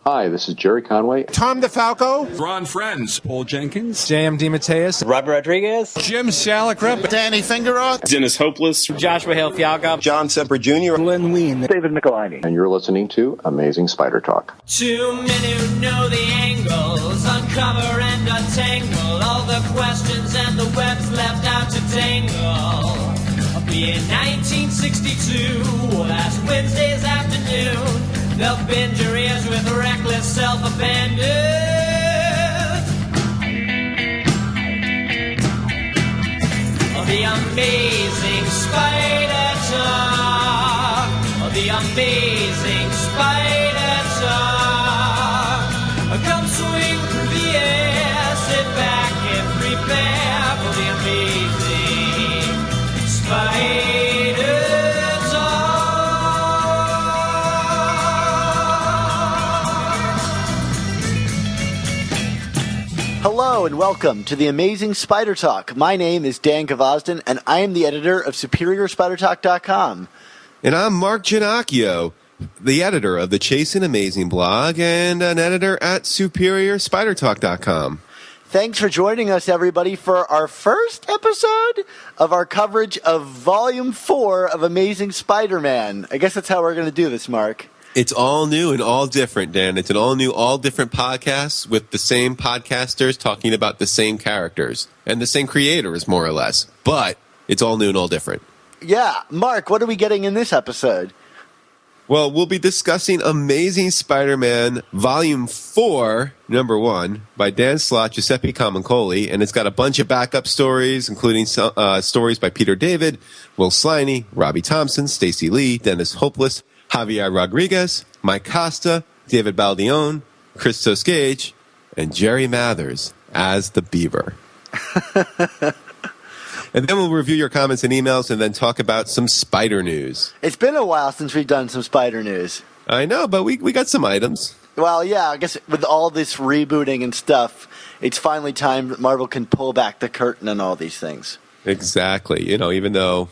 Hi, this is Jerry Conway. Tom DeFalco. Ron Friends. Paul Jenkins. J.M. DeMatteis. Robert Rodriguez. Jim Salicrup. Danny Fingeroth. Dennis Hopeless. Joshua Hale Fialga. John Semper Jr. Glenn Ween. David Michelinie. And you're listening to Amazing Spider Talk. Two men who know the angles, uncover and untangle all the questions and the webs left out to tangle. In 1962, last Wednesday's afternoon, they'll bend your ears with reckless self-abandon. The Amazing Spider Talk. The Amazing Spider Talk. Come swing through the air, sit back and prepare for the Amazing Spider Hello and welcome to the Amazing Spider Talk. My name is Dan Gvozden and I am the editor of SuperiorSpiderTalk.com. And I'm Mark Ginocchio, the editor of the Chasing Amazing blog and an editor at SuperiorSpiderTalk.com. Thanks for joining us, everybody, for our first episode of our coverage of Volume 4 of Amazing Spider-Man. I guess that's how we're going to do this, Mark. It's all new and all different, Dan. It's an all new, all different podcast with the same podcasters talking about the same characters and the same creators, more or less. But it's all new and all different. Yeah. Mark, what are we getting in this episode? Well, we'll be discussing Amazing Spider-Man Volume 4, number 1, by Dan Slott, Giuseppe Camuncoli, and it's got a bunch of backup stories, including stories by Peter David, Will Sliney, Robbie Thompson, Stacey Lee, Dennis Hopeless, Javier Rodriguez, Mike Costa, David Baldione, Christos Gage, and Jerry Mathers as the Beaver. And then we'll review your comments and emails and then talk about some spider news. It's been a while since we've done some spider news. I know, but we got some items. Well, yeah, I guess with all this rebooting and stuff, it's finally time that Marvel can pull back the curtain on all these things. Exactly. You know, even though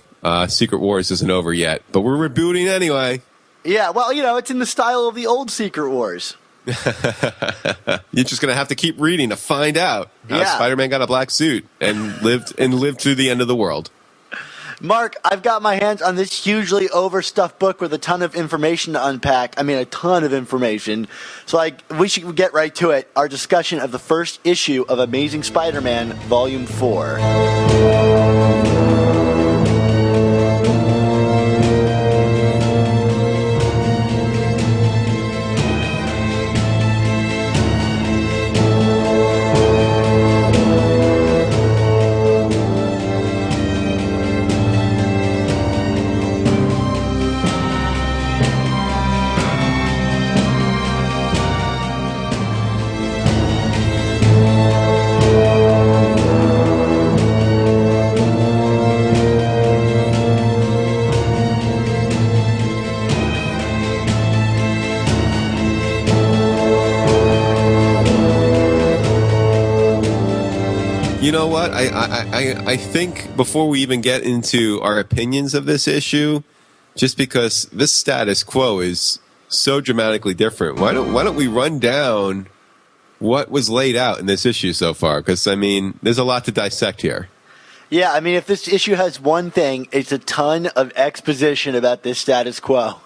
Secret Wars isn't over yet, but we're rebooting anyway. Yeah, well, you know, it's in the style of the old Secret Wars. You're just going to have to keep reading to find out how Spider-Man got a black suit and lived through the end of the world. Mark, I've got my hands on this hugely overstuffed book with a ton of information to unpack. I mean, a ton of information. So we should get right to it. Our discussion of the first issue of Amazing Spider-Man, Volume 4. You know what? I think before we even get into our opinions of this issue, just because this status quo is so dramatically different, why don't we run down what was laid out in this issue so far? Because, I mean, there's a lot to dissect here. Yeah, I mean, if this issue has one thing, it's a ton of exposition about this status quo.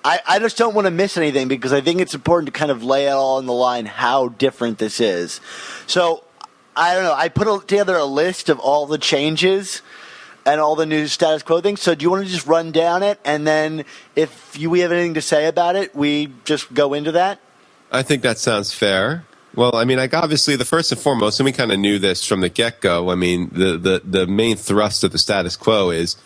I just don't want to miss anything because I think it's important to kind of lay it all on the line how different this is. So, I don't know. I put together a list of all the changes and all the new status quo things. So do you want to just run down it? And then if we have anything to say about it, we just go into that? I think that sounds fair. Well, I mean, obviously, the first and foremost, and we kind of knew this from the get-go, I mean, the main thrust of the status quo is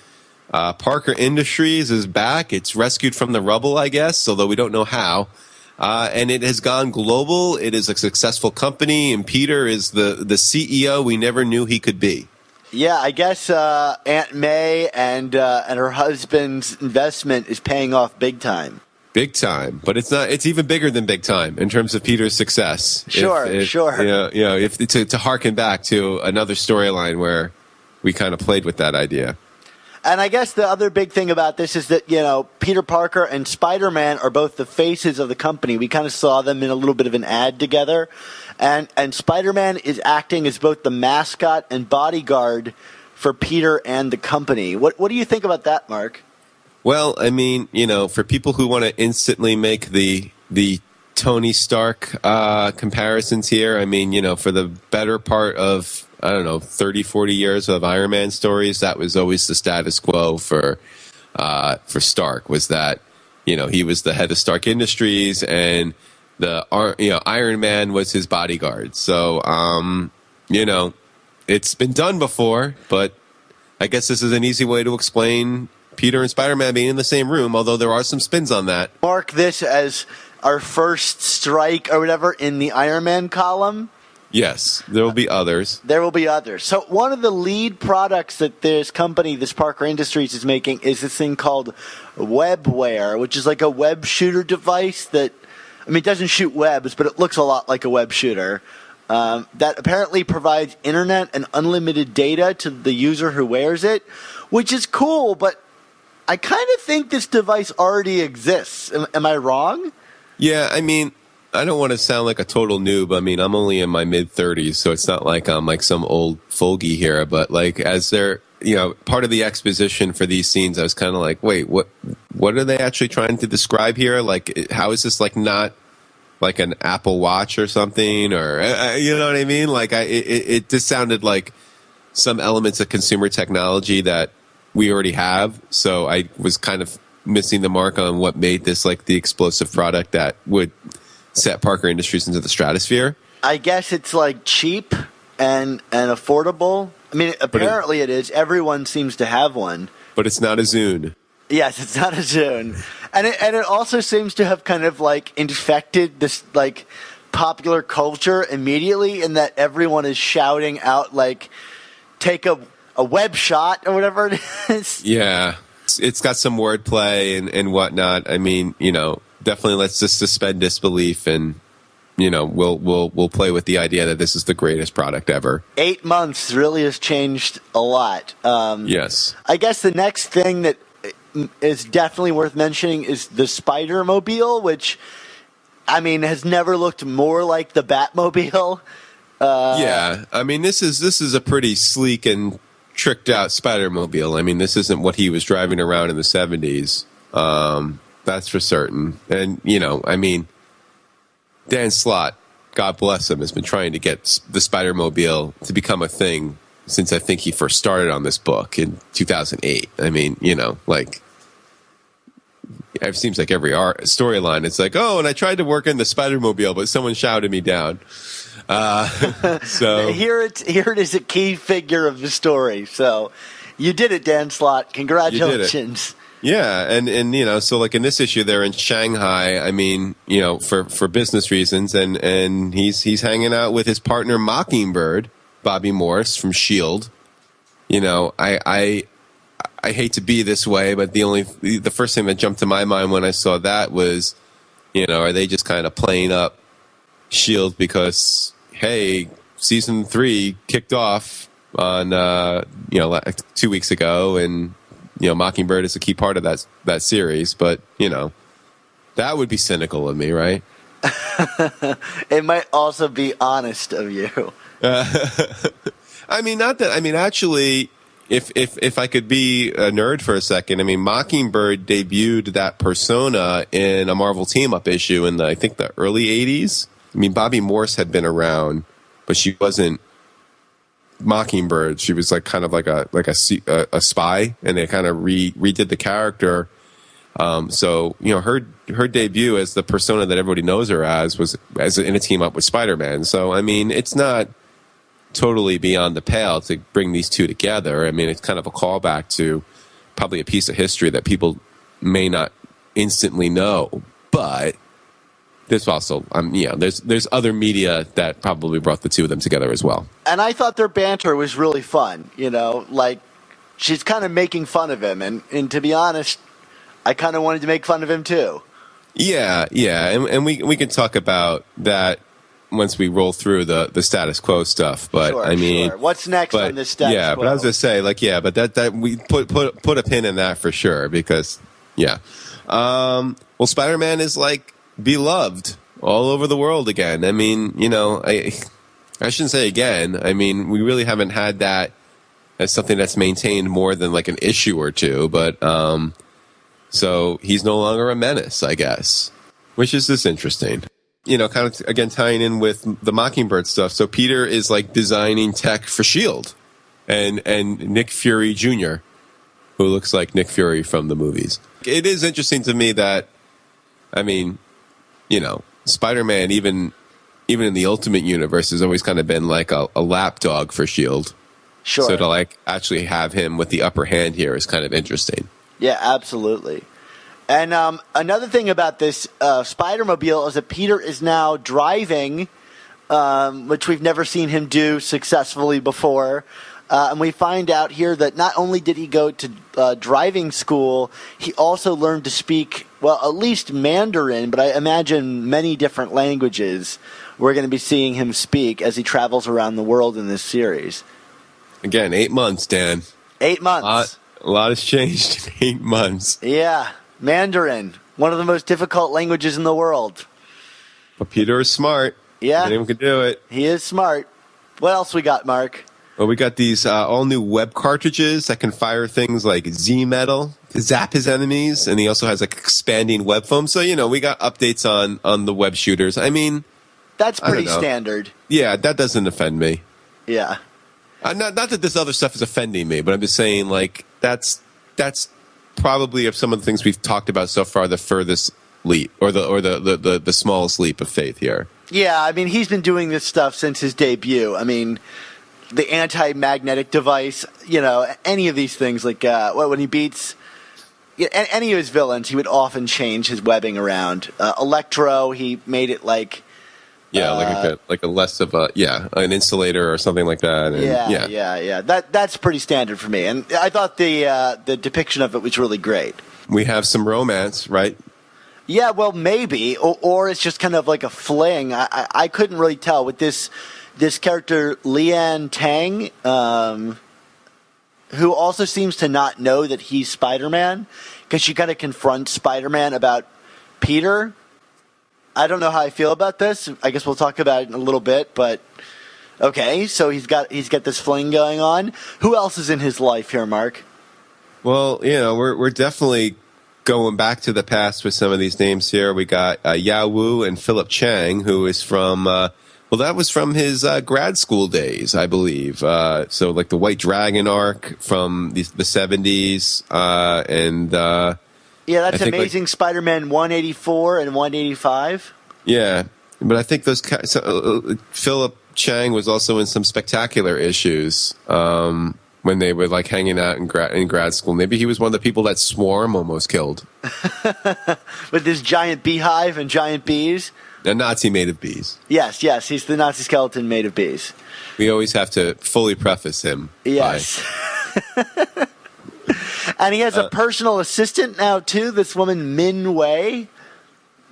Parker Industries is back. It's rescued from the rubble, I guess, although we don't know how. And it has gone global. It is a successful company, and Peter is the CEO we never knew he could be. Yeah, I guess Aunt May and her husband's investment is paying off big time. Big time, but it's not. It's even bigger than big time in terms of Peter's success. Sure, sure. You know, to harken back to another storyline where we kind of played with that idea. And I guess the other big thing about this is that, Peter Parker and Spider-Man are both the faces of the company. We kind of saw them in a little bit of an ad together. And Spider-Man is acting as both the mascot and bodyguard for Peter and the company. What do you think about that, Mark? Well, I mean, for people who want to instantly make the Tony Stark comparisons here, I mean, for the better part of, 30, 40 years of Iron Man stories, that was always the status quo for Stark, was that, he was the head of Stark Industries and Iron Man was his bodyguard. So, it's been done before, but I guess this is an easy way to explain Peter and Spider-Man being in the same room, although there are some spins on that. Mark this as our first strike or whatever in the Iron Man column. Yes, there will be others. There will be others. So one of the lead products that this company, this Parker Industries, is making is this thing called WebWare, which is like a web shooter device that, it doesn't shoot webs, but it looks a lot like a web shooter. That apparently provides internet and unlimited data to the user who wears it, which is cool, but I kind of think this device already exists. Am I wrong? Yeah, I don't want to sound like a total noob. I'm only in my mid-30s, so it's not like I'm like some old fogey here. But like as they're, part of the exposition for these scenes, I was kind of like, wait, what are they actually trying to describe here? Like, how is this like not like an Apple Watch or something? Or, you know what I mean? Like, it just sounded like some elements of consumer technology that we already have. So I was kind of missing the mark on what made this like the explosive product that would set Parker Industries into the stratosphere. I guess it's like cheap and affordable. Apparently it is. Everyone seems to have one. But it's not a Zune. Yes, it's not a Zune. And it also seems to have kind of like infected this like popular culture immediately, in that everyone is shouting out like, take a web shot or whatever it is. Yeah. It's got some wordplay and whatnot. Definitely let's just suspend disbelief and, we'll play with the idea that this is the greatest product ever. 8 months really has changed a lot. Yes. I guess the next thing that is definitely worth mentioning is the Spider-Mobile, which, has never looked more like the Batmobile. Yeah. This is a pretty sleek and tricked out Spider-Mobile. This isn't what he was driving around in the 70s. That's for certain. And, Dan Slott, God bless him, has been trying to get the Spider-Mobile to become a thing since I think he first started on this book in 2008. It seems like every storyline, it's like, and I tried to work in the Spider-Mobile, but someone shouted me down. So here it is, a key figure of the story. So you did it, Dan Slott. Congratulations. Yeah, and so like in this issue, they're in Shanghai. For business reasons, and he's hanging out with his partner Mockingbird, Bobby Morse from Shield. I hate to be this way, but the first thing that jumped to my mind when I saw that was, are they just kind of playing up Shield because, hey, season 3 kicked off on 2 weeks ago, and Mockingbird is a key part of that series, but that would be cynical of me, right? It might also be honest of you. Actually, if I could be a nerd for a second, Mockingbird debuted that persona in a Marvel team-up issue in I think the early 80s. Bobby Morse had been around, but she wasn't Mockingbird. She was like kind of like a spy, and they kind of redid the character. So her debut as the persona that everybody knows her as was in a team up with Spider-Man. So it's not totally beyond the pale to bring these two together. It's kind of a callback to probably a piece of history that people may not instantly know, but there's also, there's other media that probably brought the two of them together as well. And I thought their banter was really fun. Like she's kind of making fun of him, and to be honest, I kind of wanted to make fun of him too. Yeah, and we can talk about that once we roll through the status quo stuff. But Sure, I mean, sure. What's next on this status yeah, quo? but I was gonna say, like, yeah, but that we put a pin in that for sure because yeah. Well, Spider-Man is like beloved all over the world again. I mean, you know, I shouldn't say again. I mean, we really haven't had that as something that's maintained more than like an issue or two. But so he's no longer a menace, I guess, which is just interesting. You know, kind of again tying in with the Mockingbird stuff. So Peter is like designing tech for S.H.I.E.L.D. and Nick Fury Jr., who looks like Nick Fury from the movies. It is interesting to me that, I mean, you know, Spider-Man, even in the Ultimate Universe, has always kind of been like a lapdog for S.H.I.E.L.D. Sure. So to like actually have him with the upper hand here is kind of interesting. Yeah, absolutely. And another thing about this Spider-Mobile is that Peter is now driving, which we've never seen him do successfully before. And we find out here that not only did he go to driving school, he also learned to speak, well, at least Mandarin, but I imagine many different languages we're going to be seeing him speak as he travels around the world in this series. Again, 8 months, Dan. 8 months. A lot has changed in 8 months. Yeah, Mandarin, one of the most difficult languages in the world. But Peter is smart. Yeah. Anyone can do it. He is smart. What else we got, Mark? Well, we got these all-new web cartridges that can fire things like Z-Metal to zap his enemies, and he also has like expanding web foam. So, you know, we got updates on the web shooters. I mean, That's pretty standard. Yeah, that doesn't offend me. Yeah. Not that this other stuff is offending me, but I'm just saying, like, that's probably of some of the things we've talked about so far the furthest leap, or the smallest leap of faith here. Yeah, I mean, he's been doing this stuff since his debut. I mean, the anti-magnetic device, you know, any of these things, like when he beats any of his villains, he would often change his webbing around. Electro, he made it like... Yeah, like a less of an insulator or something like that. And, yeah. That's pretty standard for me, and I thought the depiction of it was really great. We have some romance, right? Yeah, well, maybe, or it's just kind of like a fling. I couldn't really tell with this character Lian Tang, who also seems to not know that he's Spider-Man, because she kind of confronts Spider-Man about Peter. I don't know how I feel about this. I guess we'll talk about it in a little bit, but okay, so he's got this fling going on. Who else is in his life here, Mark? Well, you know, we're definitely going back to the past with some of these names here. We got Yao Wu and Philip Chang, who is from that was from his grad school days, I believe. So like the White Dragon arc from the 70s, and yeah, that's Amazing Spider-Man 184 and 185. Yeah, but I think those Philip Chang was also in some Spectacular issues when they were like hanging out in grad school. Maybe he was one of the people that Swarm almost killed. With this giant beehive and giant bees. A Nazi made of bees. Yes, he's the Nazi skeleton made of bees. We always have to fully preface him. Yes. And he has a personal assistant now, too, this woman, Min Wei.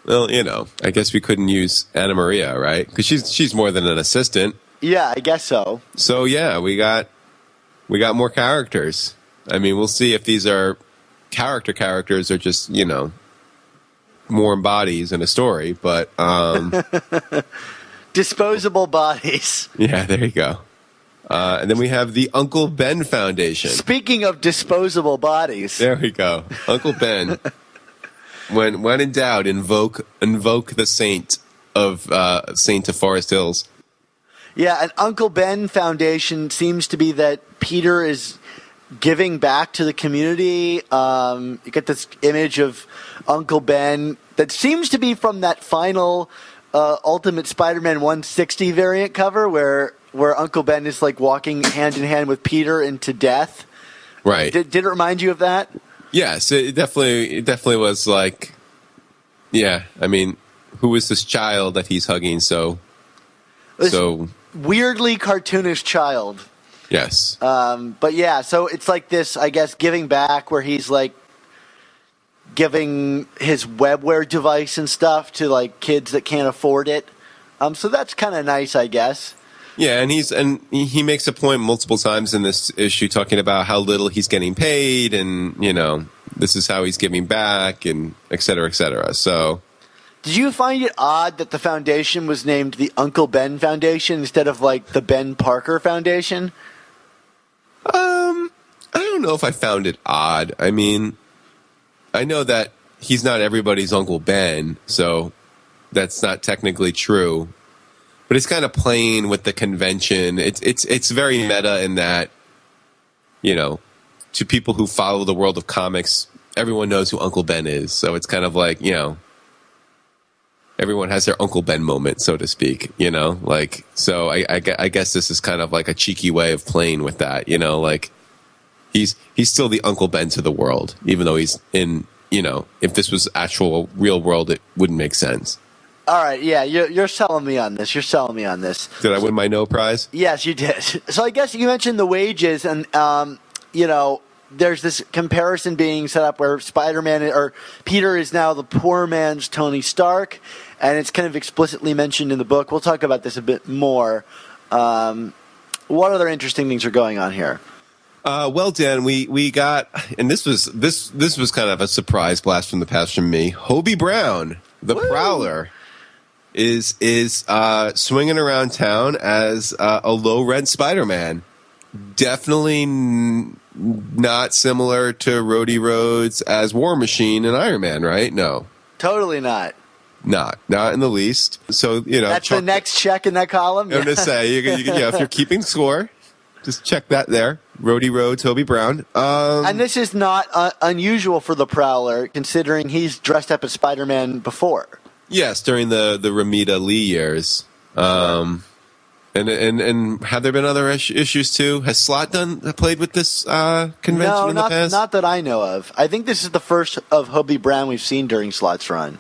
Well, you know, I guess we couldn't use Anna Maria, right? Because she's more than an assistant. Yeah, I guess so. So, yeah, we got more characters. I mean, we'll see if these are characters or just, you know, more bodies in a story. But disposable bodies. Yeah, there you go. And then we have the Uncle Ben Foundation. Speaking of disposable bodies. There we go. Uncle Ben. When in doubt, invoke the saint of Forest Hills. Yeah, an Uncle Ben Foundation seems to be that Peter is giving back to the community. You get this image of Uncle Ben that seems to be from that final Ultimate Spider-Man 160 variant cover where Uncle Ben is like walking hand in hand with Peter into death. Right. Did it remind you of that? Yes, it definitely was like, yeah. I mean, who is this child that he's hugging? So weirdly cartoonish child. Yes. But yeah, so it's like this, I guess, giving back where he's like giving his webware device and stuff to like kids that can't afford it. So that's kind of nice, I guess. Yeah, and he makes a point multiple times in this issue talking about how little he's getting paid, and this is how he's giving back, and et cetera, et cetera. So, did you find it odd that the foundation was named the Uncle Ben Foundation instead of like the Ben Parker Foundation? I don't know if I found it odd. I mean, I know that he's not everybody's Uncle Ben, so that's not technically true. But it's kind of playing with the convention. It's very meta in that, to people who follow the world of comics, everyone knows who Uncle Ben is. So it's kind of like, everyone has their Uncle Ben moment, so to speak, So I guess this is kind of like a cheeky way of playing with that, like he's still the Uncle Ben to the world, even though he's in, if this was actual real world, it wouldn't make sense. All right, yeah, you're selling me on this. Did I win my no prize? Yes, you did. So I guess you mentioned the wages, and there's this comparison being set up where Spider-Man or Peter is now the poor man's Tony Stark, and it's kind of explicitly mentioned in the book. We'll talk about this a bit more. What other interesting things are going on here? Well, Dan, we got, and this was kind of a surprise blast from the past from me. Hobie Brown, the Woo! Prowler, is swinging around town as a low rent Spider-Man. Definitely not similar to Rhodey Rhodes as War Machine and Iron Man, right? No, Totally not. not in the least. So That's the next check in that column. I'm going to say, if you're keeping score, just check that there. Rhodey Rhodes, Hobie Brown. And this is not unusual for the Prowler, considering he's dressed up as Spider-Man before. Yes, during the Ramita Lee years. And have there been other issues too? Has Slott played with this convention in the past? Not that I know of. I think this is the first of Hobie Brown we've seen during Slott's run.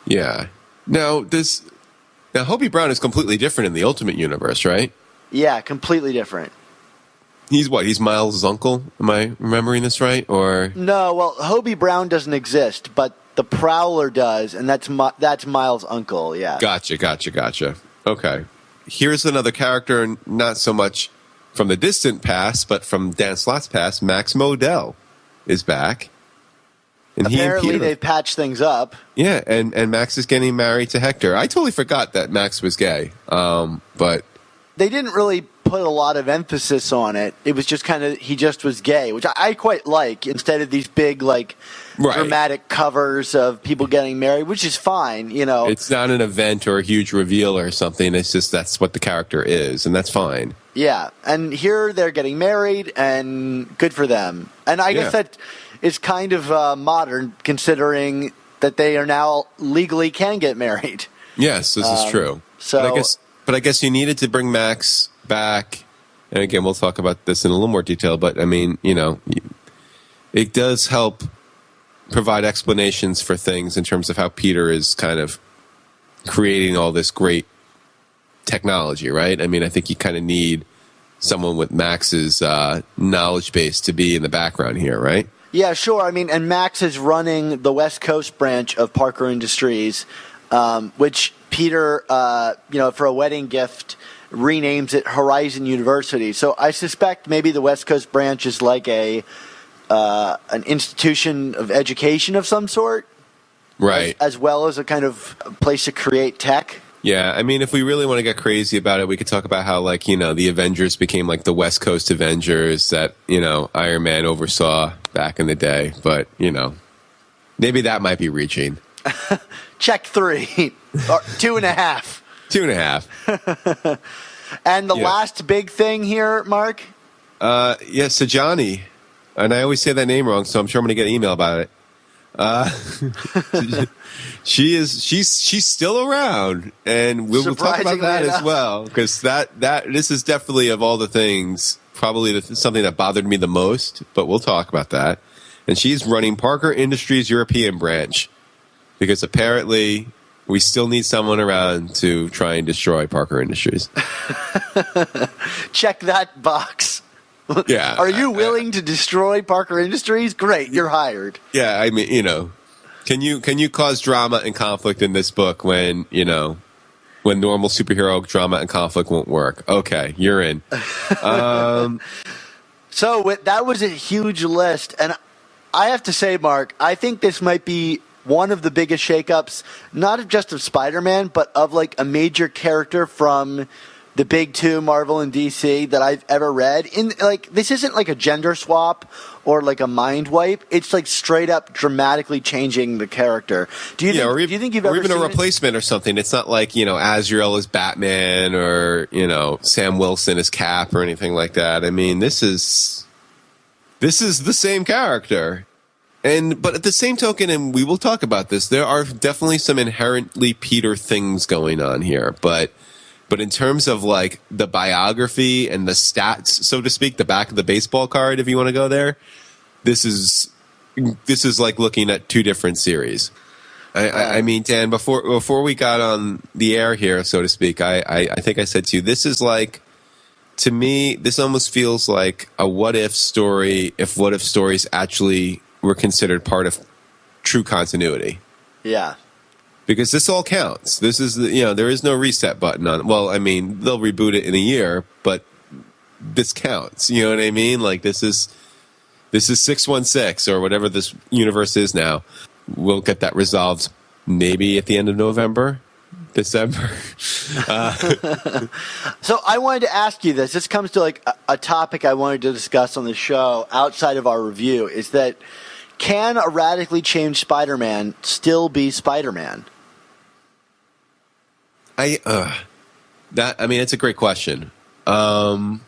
Yeah. Now Hobie Brown is completely different in the Ultimate Universe, right? Yeah, completely different. He's what? He's Miles' uncle? Am I remembering this right? Or No, well, Hobie Brown doesn't exist, but the Prowler does, and that's Miles' uncle, yeah. Gotcha. Okay. Here's another character, not so much from the distant past, but from Dan Slott's past. Max Modell is back. And apparently they've patched things up. Yeah, and Max is getting married to Hector. I totally forgot that Max was gay, but they didn't really put a lot of emphasis on it. It was just kind of, he just was gay, which I quite like, instead of these big, like, dramatic covers of people getting married, which is fine, It's not an event or a huge reveal or something. It's just that's what the character is, and that's fine. Yeah, and here they're getting married, and good for them. And I guess that is kind of modern, considering that they are now legally can get married. Yes, this is true. But I guess you needed to bring Max back, and again, we'll talk about this in a little more detail, but I mean, it does help provide explanations for things in terms of how Peter is kind of creating all this great technology, right? I mean, I think you kind of need someone with Max's knowledge base to be in the background here, right? Yeah, sure. I mean, and Max is running the West Coast branch of Parker Industries, which Peter, for a wedding gift, renames it Horizon University. So I suspect maybe the West Coast branch is like an institution of education of some sort, right? As well as a kind of place to create tech. Yeah, I mean, if we really want to get crazy about it, we could talk about how, like, the Avengers became like the West Coast Avengers that Iron Man oversaw back in the day. But maybe that might be reaching. Check 3 or 2.5. 2.5. And the last big thing here, Mark? Yes, Sajani. And I always say that name wrong, so I'm sure I'm going to get an email about it. She's still around, and we'll talk about that as well, because this is definitely, of all the things, probably something that bothered me the most, but we'll talk about that. And she's running Parker Industries European branch, because apparently we still need someone around to try and destroy Parker Industries. Check that box. Yeah. Are you willing to destroy Parker Industries? Great, you're hired. Yeah, I mean, can you cause drama and conflict in this book when, when normal superhero drama and conflict won't work. Okay, you're in. So that was a huge list, and I have to say, Mark, I think this might be one of the biggest shakeups, not just of Spider-Man, but of like a major character from the big two, Marvel and DC, that I've ever read. This isn't like a gender swap or like a mind wipe. It's like straight up dramatically changing the character. Do you think you've ever even seen a replacement or something? It's not like, Azrael is Batman or, Sam Wilson is Cap or anything like that. I mean, this is the same character. But at the same token, and we will talk about this, there are definitely some inherently Peter things going on here. But in terms of like the biography and the stats, so to speak, the back of the baseball card, if you want to go there, this is like looking at two different series. I mean, Dan, before we got on the air here, so to speak, I think I said to you, this is like, to me, this almost feels like a what if story if what if stories actually were considered part of true continuity. Yeah. Because this all counts. This is, there is no reset button on it. Well, I mean, they'll reboot it in a year, but this counts. You know what I mean? Like, this is 616 or whatever this universe is now. We'll get that resolved maybe at the end of November, December. So I wanted to ask you this. This comes to like a topic I wanted to discuss on the show outside of our review, is that can a radically changed Spider-Man still be Spider-Man? It's a great question. I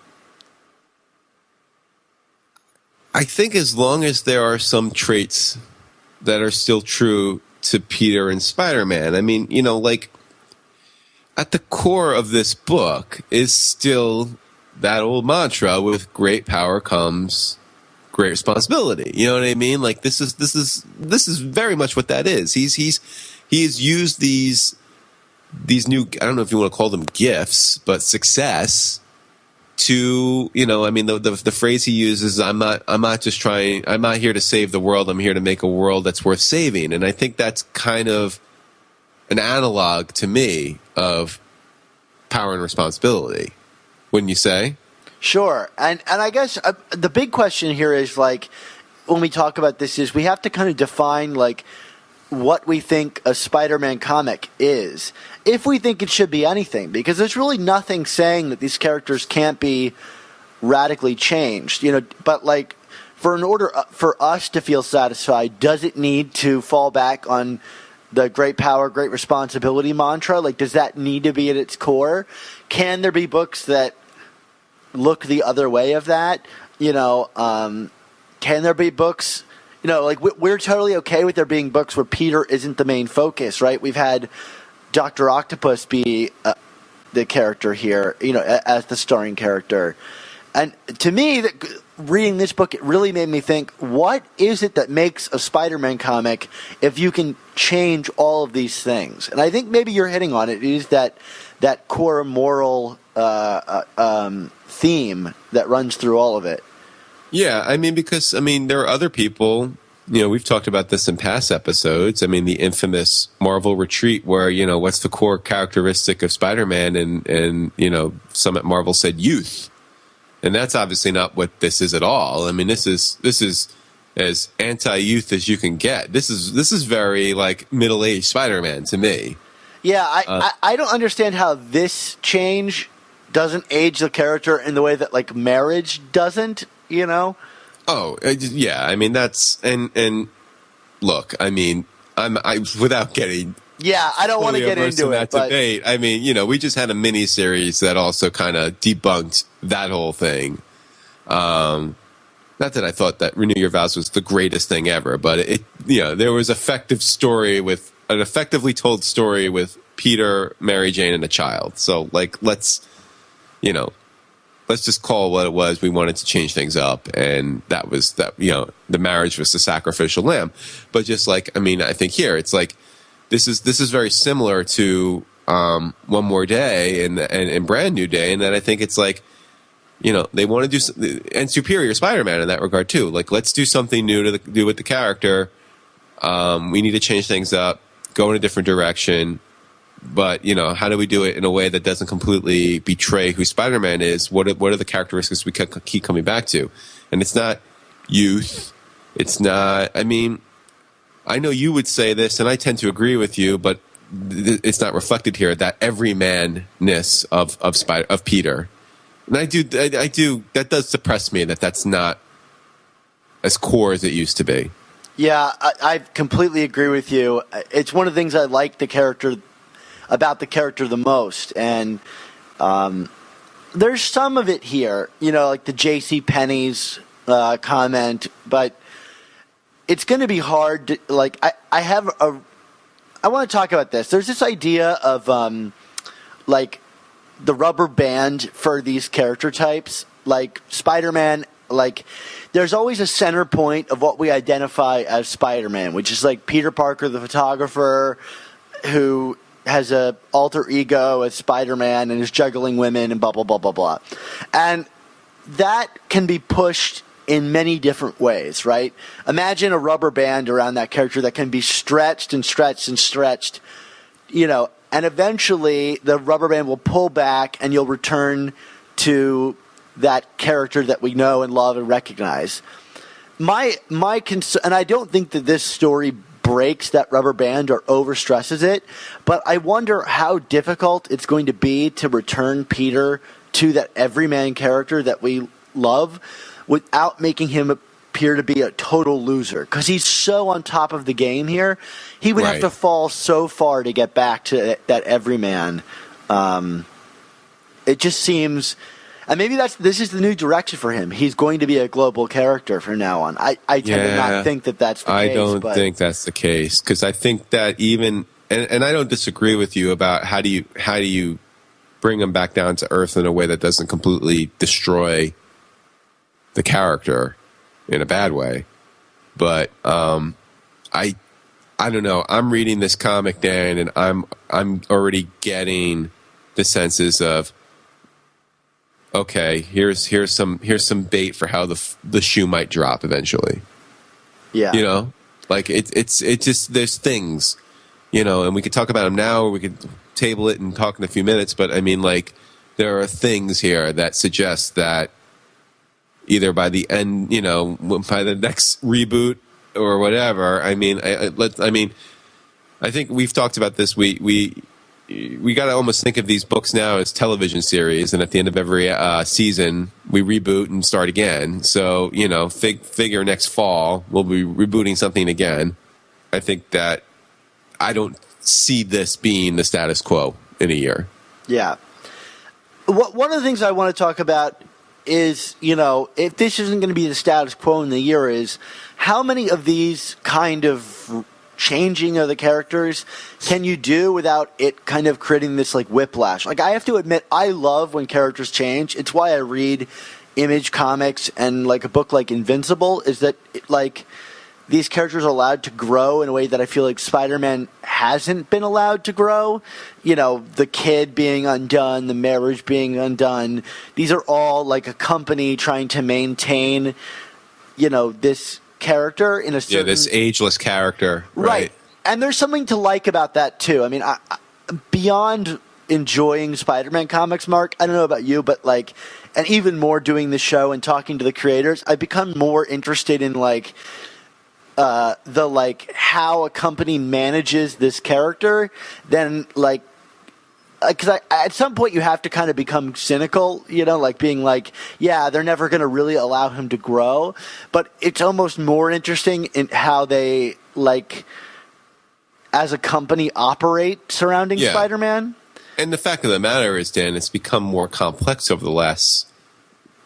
think as long as there are some traits that are still true to Peter and Spider-Man, I mean, like at the core of this book is still that old mantra: with great power comes great responsibility. You know what I mean? Like this is very much what that is. He has used these new, I don't know if you want to call them gifts, but success to, the phrase he uses, I'm not here to save the world. I'm here to make a world that's worth saving. And I think that's kind of an analog to me of power and responsibility. Wouldn't you say? Sure. And I guess the big question here is, like, when we talk about this, is we have to kind of define, like, what we think a Spider-Man comic is, if we think it should be anything, because there's really nothing saying that these characters can't be radically changed, but like in order for us to feel satisfied, does it need to fall back on the great power, great responsibility mantra? Like, does that need to be at its core? Can there be books that look the other way of that? Can there be books, like we're totally okay with there being books where Peter isn't the main focus, right? We've had Dr. Octopus be the character here, as the starring character. And to me, reading this book, it really made me think, what is it that makes a Spider-Man comic if you can change all of these things? And I think maybe you're hitting on it. It is that core moral theme that runs through all of it. Yeah, because there are other people, we've talked about this in past episodes. The infamous Marvel retreat where, what's the core characteristic of Spider-Man? And some at Marvel said youth. And that's obviously not what this is at all. This is as anti-youth as you can get. This is very like middle-aged Spider-Man to me. Yeah, I don't understand how this change doesn't age the character in the way that like marriage doesn't, Oh, yeah. That's and look. I without getting. Yeah, I don't want to get into that debate. We just had a mini series that also kind of debunked that whole thing. Not that I thought that Renew Your Vows was the greatest thing ever, but there was an effectively told story with Peter, Mary Jane, and a child. So let's just call it what it was. We wanted to change things up, and that was that. The marriage was the sacrificial lamb. But just like I think here it's like this is very similar to One More Day and Brand New Day, and that I think it's like they want to do and Superior Spider-Man in that regard too. Like let's do something new to do with the character. We need to change things up, go in a different direction. but how do we do it in a way that doesn't completely betray who Spider-Man is? What are the characteristics we keep coming back to? And it's not youth. It's not. I mean, I know you would say this, and I tend to agree with you, but it's not reflected here. That everymanness of Peter, and I do. That does depress me. That's not as core as it used to be. Yeah, I completely agree with you. It's one of the things I like about the character the most, and there's some of it here, like the J.C. Penney's comment, but it's going to be hard to, like, I want to talk about this. There's this idea of like the rubber band for these character types, like Spider-Man. Like, there's always a center point of what we identify as Spider-Man, which is like Peter Parker, the photographer, who has a alter ego as Spider-Man and is juggling women and blah, blah, blah, blah, blah. And that can be pushed in many different ways, right? Imagine a rubber band around that character that can be stretched and stretched and stretched, and eventually the rubber band will pull back and you'll return to that character that we know and love and recognize. My concern, and I don't think that this story breaks that rubber band or overstresses it, but I wonder how difficult it's going to be to return Peter to that everyman character that we love without making him appear to be a total loser, because he's so on top of the game here. He would have to fall so far to get back to that everyman. It just seems, and maybe this is the new direction for him. He's going to be a global character from now on. I tend to not think that that's the case. I don't think that's the case, because I think that even, and I don't disagree with you about how do you bring him back down to earth in a way that doesn't completely destroy the character in a bad way. But I don't know. I'm reading this comic, Dan, and I'm already getting the senses of, okay, here's some bait for how the shoe might drop eventually. Yeah. Like it's just, there's things, and we could talk about them now, or we could table it and talk in a few minutes. But I mean, like, there are things here that suggest that either by the end, by the next reboot or whatever. I mean, I think we've talked about this. We got to almost think of these books now as television series, and at the end of every season, we reboot and start again. So, figure next fall we'll be rebooting something again. I think that I don't see this being the status quo in a year. Yeah. One of the things I want to talk about is, if this isn't going to be the status quo in the year, is how many of these kind of changing of the characters can you do without it kind of creating this like whiplash? Like, I have to admit, I love when characters change. It's why I read Image comics, and like a book like Invincible is that these characters are allowed to grow in a way that I feel like Spider-Man hasn't been allowed to grow. The kid being undone, the marriage being undone. These are all like a company trying to maintain, this character in a certain... this ageless character. Right. And there's something to like about that, too. I mean, I beyond enjoying Spider-Man comics, Mark, I don't know about you, but and even more doing the show and talking to the creators, I've become more interested in how a company manages this character than because at some point you have to kind of become cynical, being yeah, they're never going to really allow him to grow, but it's almost more interesting in how they as a company operate surrounding Spider-Man. And the fact of the matter is, Dan, it's become more complex over the last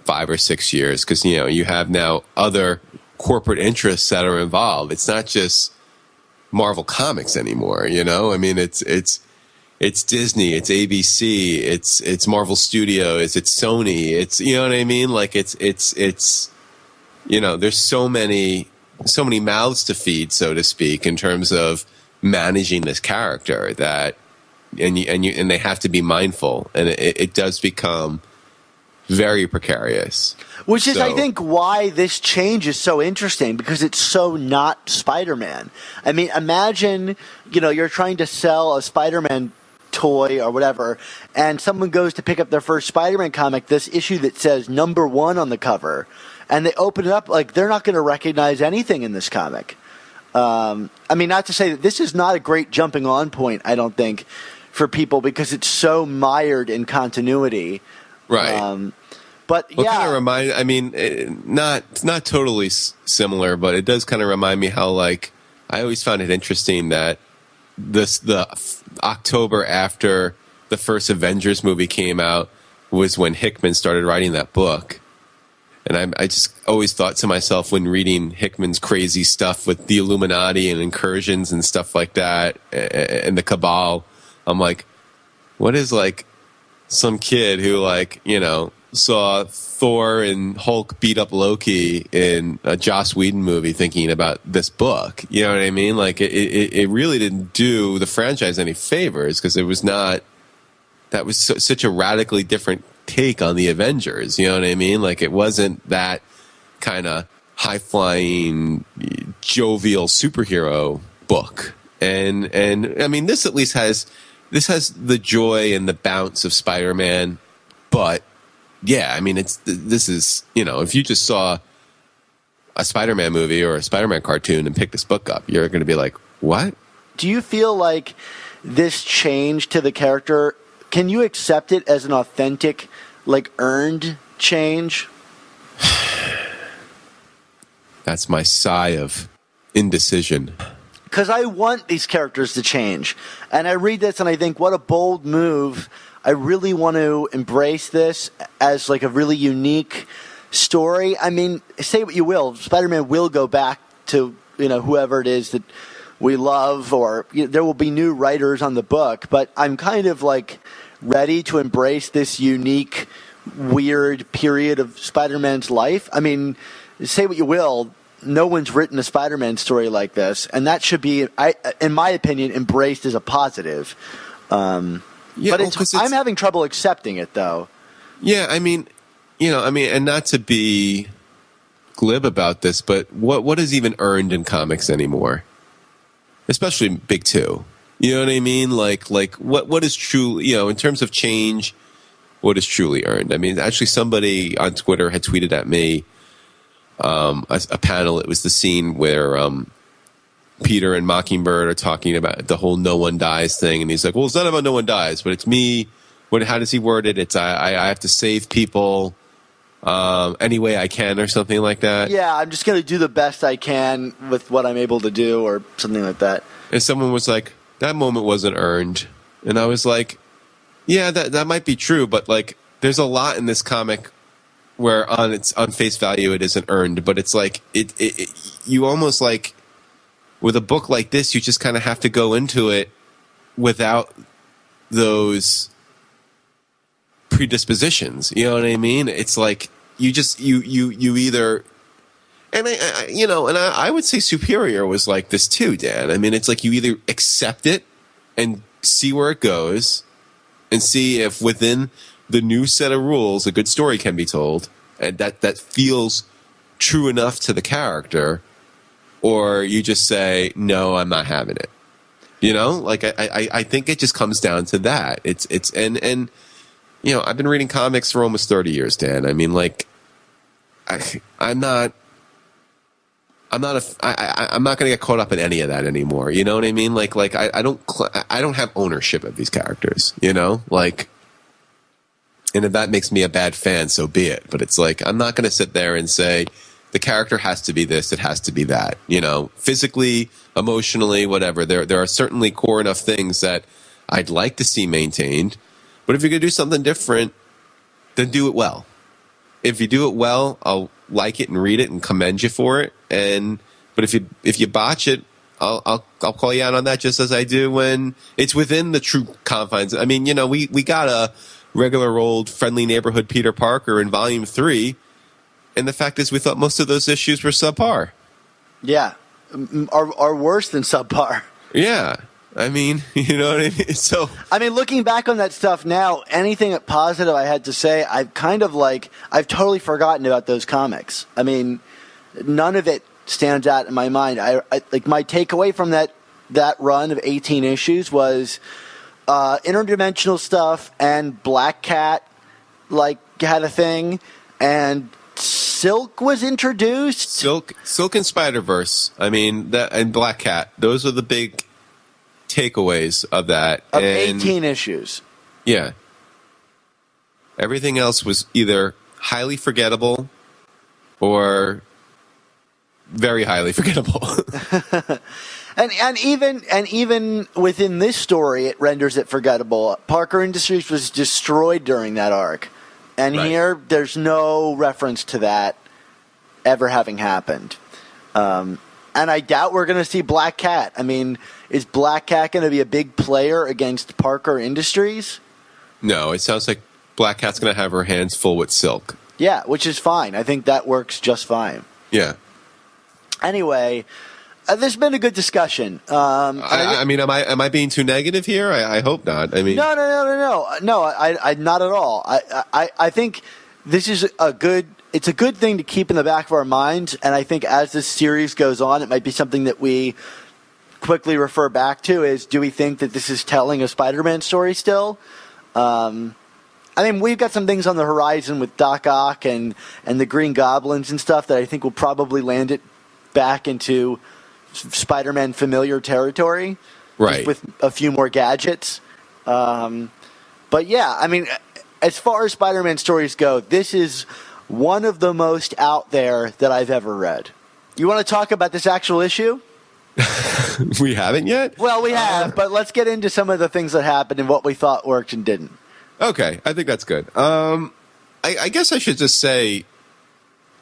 5 or 6 years, because you have now other corporate interests that are involved. It's not just Marvel Comics anymore, I mean, it's Disney, it's ABC, it's Marvel Studios, it's Sony, it's, what I mean? It's there's so many mouths to feed, so to speak, in terms of managing this character, that and they have to be mindful, and it does become very precarious. Which is, I think, why this change is so interesting, because it's so not Spider-Man. I mean, imagine, you're trying to sell a Spider-Man toy or whatever, and someone goes to pick up their first Spider-Man comic, this issue that says #1 on the cover, and they open it up, like, they're not going to recognize anything in this comic. I mean, not to say that this is not a great jumping on point, I don't think, for people, because it's so mired in continuity. Right. But well, yeah, kind of remind. I mean, not totally similar, but it does kind of remind me how, like, I always found it interesting that the October after the first Avengers movie came out was when Hickman started writing that book. And I just always thought to myself, when reading Hickman's crazy stuff with the Illuminati and incursions and stuff like that, and the Cabal, I'm like, what is, like, some kid who, like, you know, saw Thor and Hulk beat up Loki in a Joss Whedon movie thinking about this book? You know what I mean? Like, it really didn't do the franchise any favors, because it was not, that was such a radically different take on the Avengers. You know what I mean? Like, it wasn't that kind of high-flying, jovial superhero book. And I mean, this at least has the joy and the bounce of Spider-Man, but yeah, I mean, this is, you know, if you just saw a Spider-Man movie or a Spider-Man cartoon and pick this book up, you're going to be like, what? Do you feel like this change to the character, can you accept it as an authentic, like, earned change? That's my sigh of indecision. Because I want these characters to change. And I read this and I think, what a bold move. I really want to embrace this as, like, a really unique story. I mean, say what you will, Spider-Man will go back to, you know, whoever it is that we love, or, you know, there will be new writers on the book. But I'm kind of, like, ready to embrace this unique, weird period of Spider-Man's life. I mean, say what you will, no one's written a Spider-Man story like this, and that should be, in my opinion, embraced as a positive. Yeah, but I'm having trouble accepting it, though. Yeah, I mean, you know, and not to be glib about this, but what is even earned in comics anymore? Especially Big Two. You know what I mean? Like what is truly, you know, in terms of change, what is truly earned? I mean, actually, somebody on Twitter had tweeted at me a panel. It was the scene where Peter and Mockingbird are talking about the whole "no one dies" thing, and he's like, "Well, it's not about no one dies, but it's me." How does he word it? It's I have to save people any way I can, or something like that. Yeah, I'm just going to do the best I can with what I'm able to do, or something like that. And someone was like, "That moment wasn't earned," and I was like, "Yeah, that might be true, but, like, there's a lot in this comic where on face value it isn't earned, but it's like it you almost, like, with a book like this, you just kind of have to go into it without those predispositions. You know what I mean? It's like you either, and I would say Superior was like this too, Dan. I mean, it's like you either accept it and see where it goes, and see if within the new set of rules a good story can be told, and that feels true enough to the character. Or you just say, no, I'm not having it. You know, like I think it just comes down to that. It's and you know, I've been reading comics for almost 30 years, Dan. I mean, like, I'm not going to get caught up in any of that anymore. You know what I mean? Like I don't have ownership of these characters. You know, like, and if that makes me a bad fan, so be it. But it's like, I'm not going to sit there and say, the character has to be this, it has to be that. You know, physically, emotionally, whatever. There are certainly core enough things that I'd like to see maintained. But if you're going to do something different, then do it well. If you do it well, I'll like it and read it and commend you for it. But if you botch it, I'll call you out on that, just as I do when it's within the true confines. I mean, you know, we got a regular old friendly neighborhood Peter Parker in Volume 3. And the fact is, we thought most of those issues were subpar. Yeah, are worse than subpar. Yeah, I mean, you know what I mean? So, I mean, looking back on that stuff now, anything positive I had to say, I've totally forgotten about those comics. I mean, none of it stands out in my mind. I like, my takeaway from that run of 18 issues was interdimensional stuff, and Black Cat had a thing, and Silk was introduced. Silk and Spider-Verse. I mean, and Black Cat. Those are the big takeaways of that. Of 18 issues. Yeah. Everything else was either highly forgettable or very highly forgettable. And even within this story, it renders it forgettable. Parker Industries was destroyed during that arc. And right. Here, there's no reference to that ever having happened. And I doubt we're going to see Black Cat. I mean, is Black Cat going to be a big player against Parker Industries? No, it sounds like Black Cat's going to have her hands full with Silk. Yeah, which is fine. I think that works just fine. Yeah. Anyway, there's been a good discussion. I mean, am I being too negative here? I hope not. I mean, no. I not at all. I think this is a good. It's a good thing to keep in the back of our minds, and I think as this series goes on, it might be something that we quickly refer back to. Is do we think that this is telling a Spider-Man story still? I mean, we've got some things on the horizon with Doc Ock and the Green Goblins and stuff that I think will probably land it back into Spider-Man familiar territory, right? With a few more gadgets. But yeah, I mean, as far as Spider-Man stories go, this is one of the most out there that I've ever read. You want to talk about this actual issue? We haven't yet? Well, we have, but let's get into some of the things that happened and what we thought worked and didn't. Okay, I think that's good. I guess I should just say,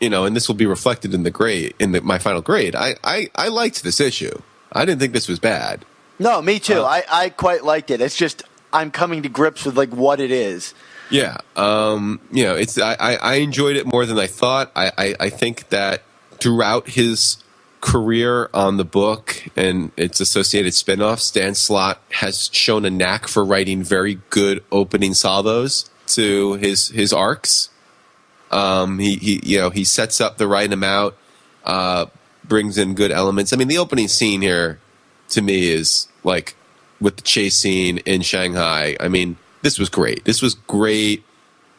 and this will be reflected in the grade, my final grade. I liked this issue. I didn't think this was bad. No, me too. I quite liked it. It's just I'm coming to grips with what it is. Yeah. It's I enjoyed it more than I thought. I think that throughout his career on the book and its associated spin-offs, Dan Slott has shown a knack for writing very good opening salvos to his arcs. He sets up the right amount, brings in good elements. I mean, the opening scene here to me is with the chase scene in Shanghai. I mean, this was great. This was great.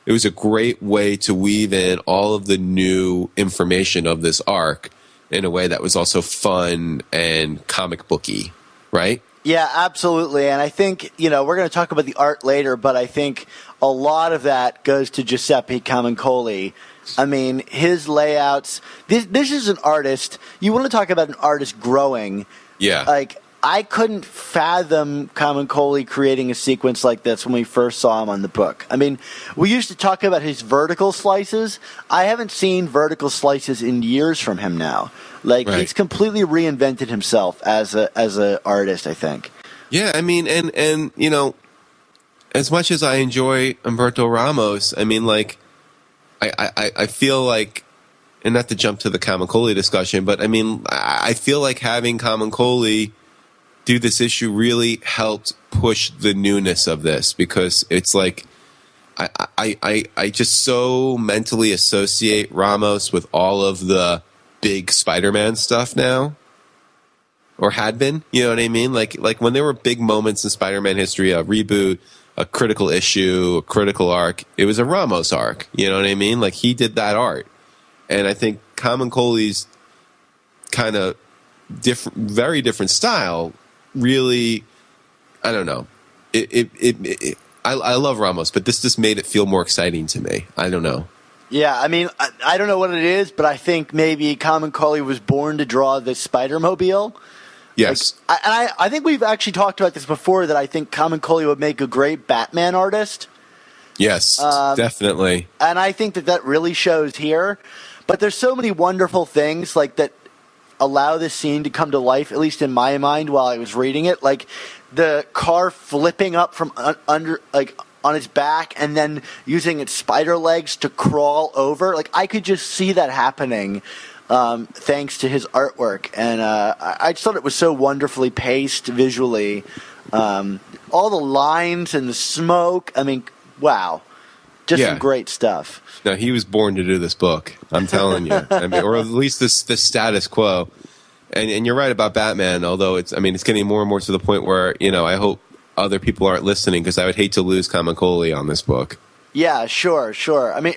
It was a great way to weave in all of the new information of this arc in a way that was also fun and comic booky, right? Yeah, absolutely. And I think, we're going to talk about the art later, but I think a lot of that goes to Giuseppe Camuncoli. I mean, his layouts. This is an artist. You want to talk about an artist growing. Yeah. I couldn't fathom Camuncoli creating a sequence like this when we first saw him on the book. I mean, we used to talk about his vertical slices. I haven't seen vertical slices in years from him now. Right. He's completely reinvented himself as a artist, I think. Yeah, I mean, and as much as I enjoy Humberto Ramos, I mean, I feel like, and not to jump to the Camuncoli discussion, but I mean, I feel like having Camuncoli do this issue really helped push the newness of this, because it's I just so mentally associate Ramos with all of the big Spider-Man stuff now, or had been, you know what I mean? Like when there were big moments in Spider-Man history, a reboot, a critical issue, a critical arc, it was a Ramos arc, you know what I mean? He did that art. And I think Camuncoli's kind of very different style really, I don't know. I love Ramos, but this just made it feel more exciting to me. I don't know. Yeah, I mean, I don't know what it is, but I think maybe Camuncoli was born to draw the Spider-Mobile. Yes. I think we've actually talked about this before, that I think Camuncoli would make a great Batman artist. Yes, definitely. And I think that really shows here. But there's so many wonderful things that allow this scene to come to life, at least in my mind while I was reading it. The car flipping up from under, on its back, and then using its spider legs to crawl over. I could just see that happening thanks to his artwork. And I just thought it was so wonderfully paced visually. All the lines and the smoke. I mean, wow. Just some great stuff. No, he was born to do this book. I'm telling you. I mean, or at least this status quo. And you're right about Batman, although it's getting more and more to the point where, I hope other people aren't listening, because I would hate to lose Camuncoli on this book. Yeah, sure. I mean,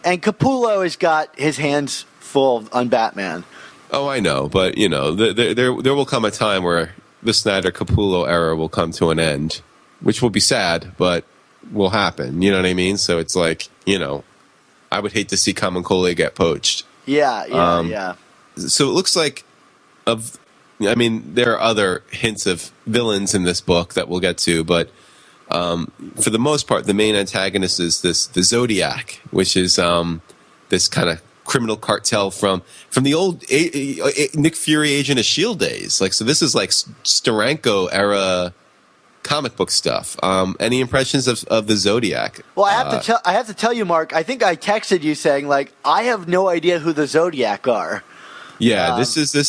and Capullo has got his hands full on Batman. Oh, I know, but there will come a time where the Snyder Capullo era will come to an end, which will be sad, but will happen. You know what I mean? So it's like, I would hate to see Camuncoli get poached. Yeah. So it looks like there are other hints of villains in this book that we'll get to, but for the most part, the main antagonist is the Zodiac, which is this kind of criminal cartel from the old Nick Fury Agent of S.H.I.E.L.D. days. Like, so this is like Steranko era comic book stuff. Any impressions of the Zodiac? Well, I have to tell you, Mark. I think I texted you saying, like, I have no idea who the Zodiac are. Yeah, this is. If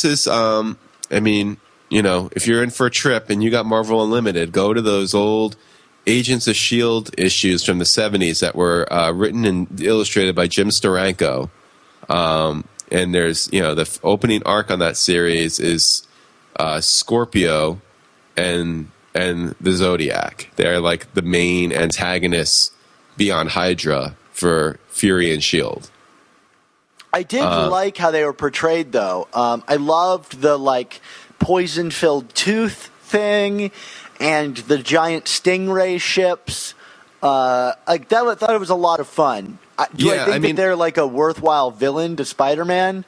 you're in for a trip and you got Marvel Unlimited, go to those old Agents of S.H.I.E.L.D. issues from the 70s that were written and illustrated by Jim Steranko. And there's, the opening arc on that series is Scorpio and the Zodiac. They're like the main antagonists beyond Hydra for Fury and S.H.I.E.L.D. I did like how they were portrayed, though. I loved the, like, poison-filled tooth thing and the giant stingray ships. I thought it was a lot of fun. Do I think that they're like a worthwhile villain to Spider-Man?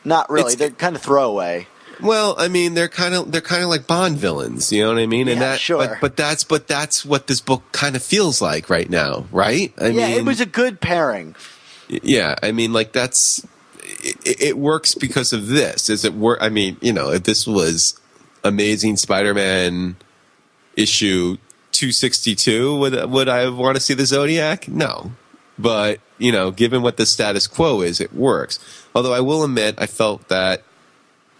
Not really. They're kind of throwaway. Well, I mean, they're kind of like Bond villains. You know what I mean? And sure. But that's what this book kind of feels like right now, right? I mean, it was a good pairing. Yeah, I mean, like it works because of this. Is it work? I mean, if this was Amazing Spider-Man issue 262, would I want to see the Zodiac? No. But, given what the status quo is, it works. Although I will admit, I felt that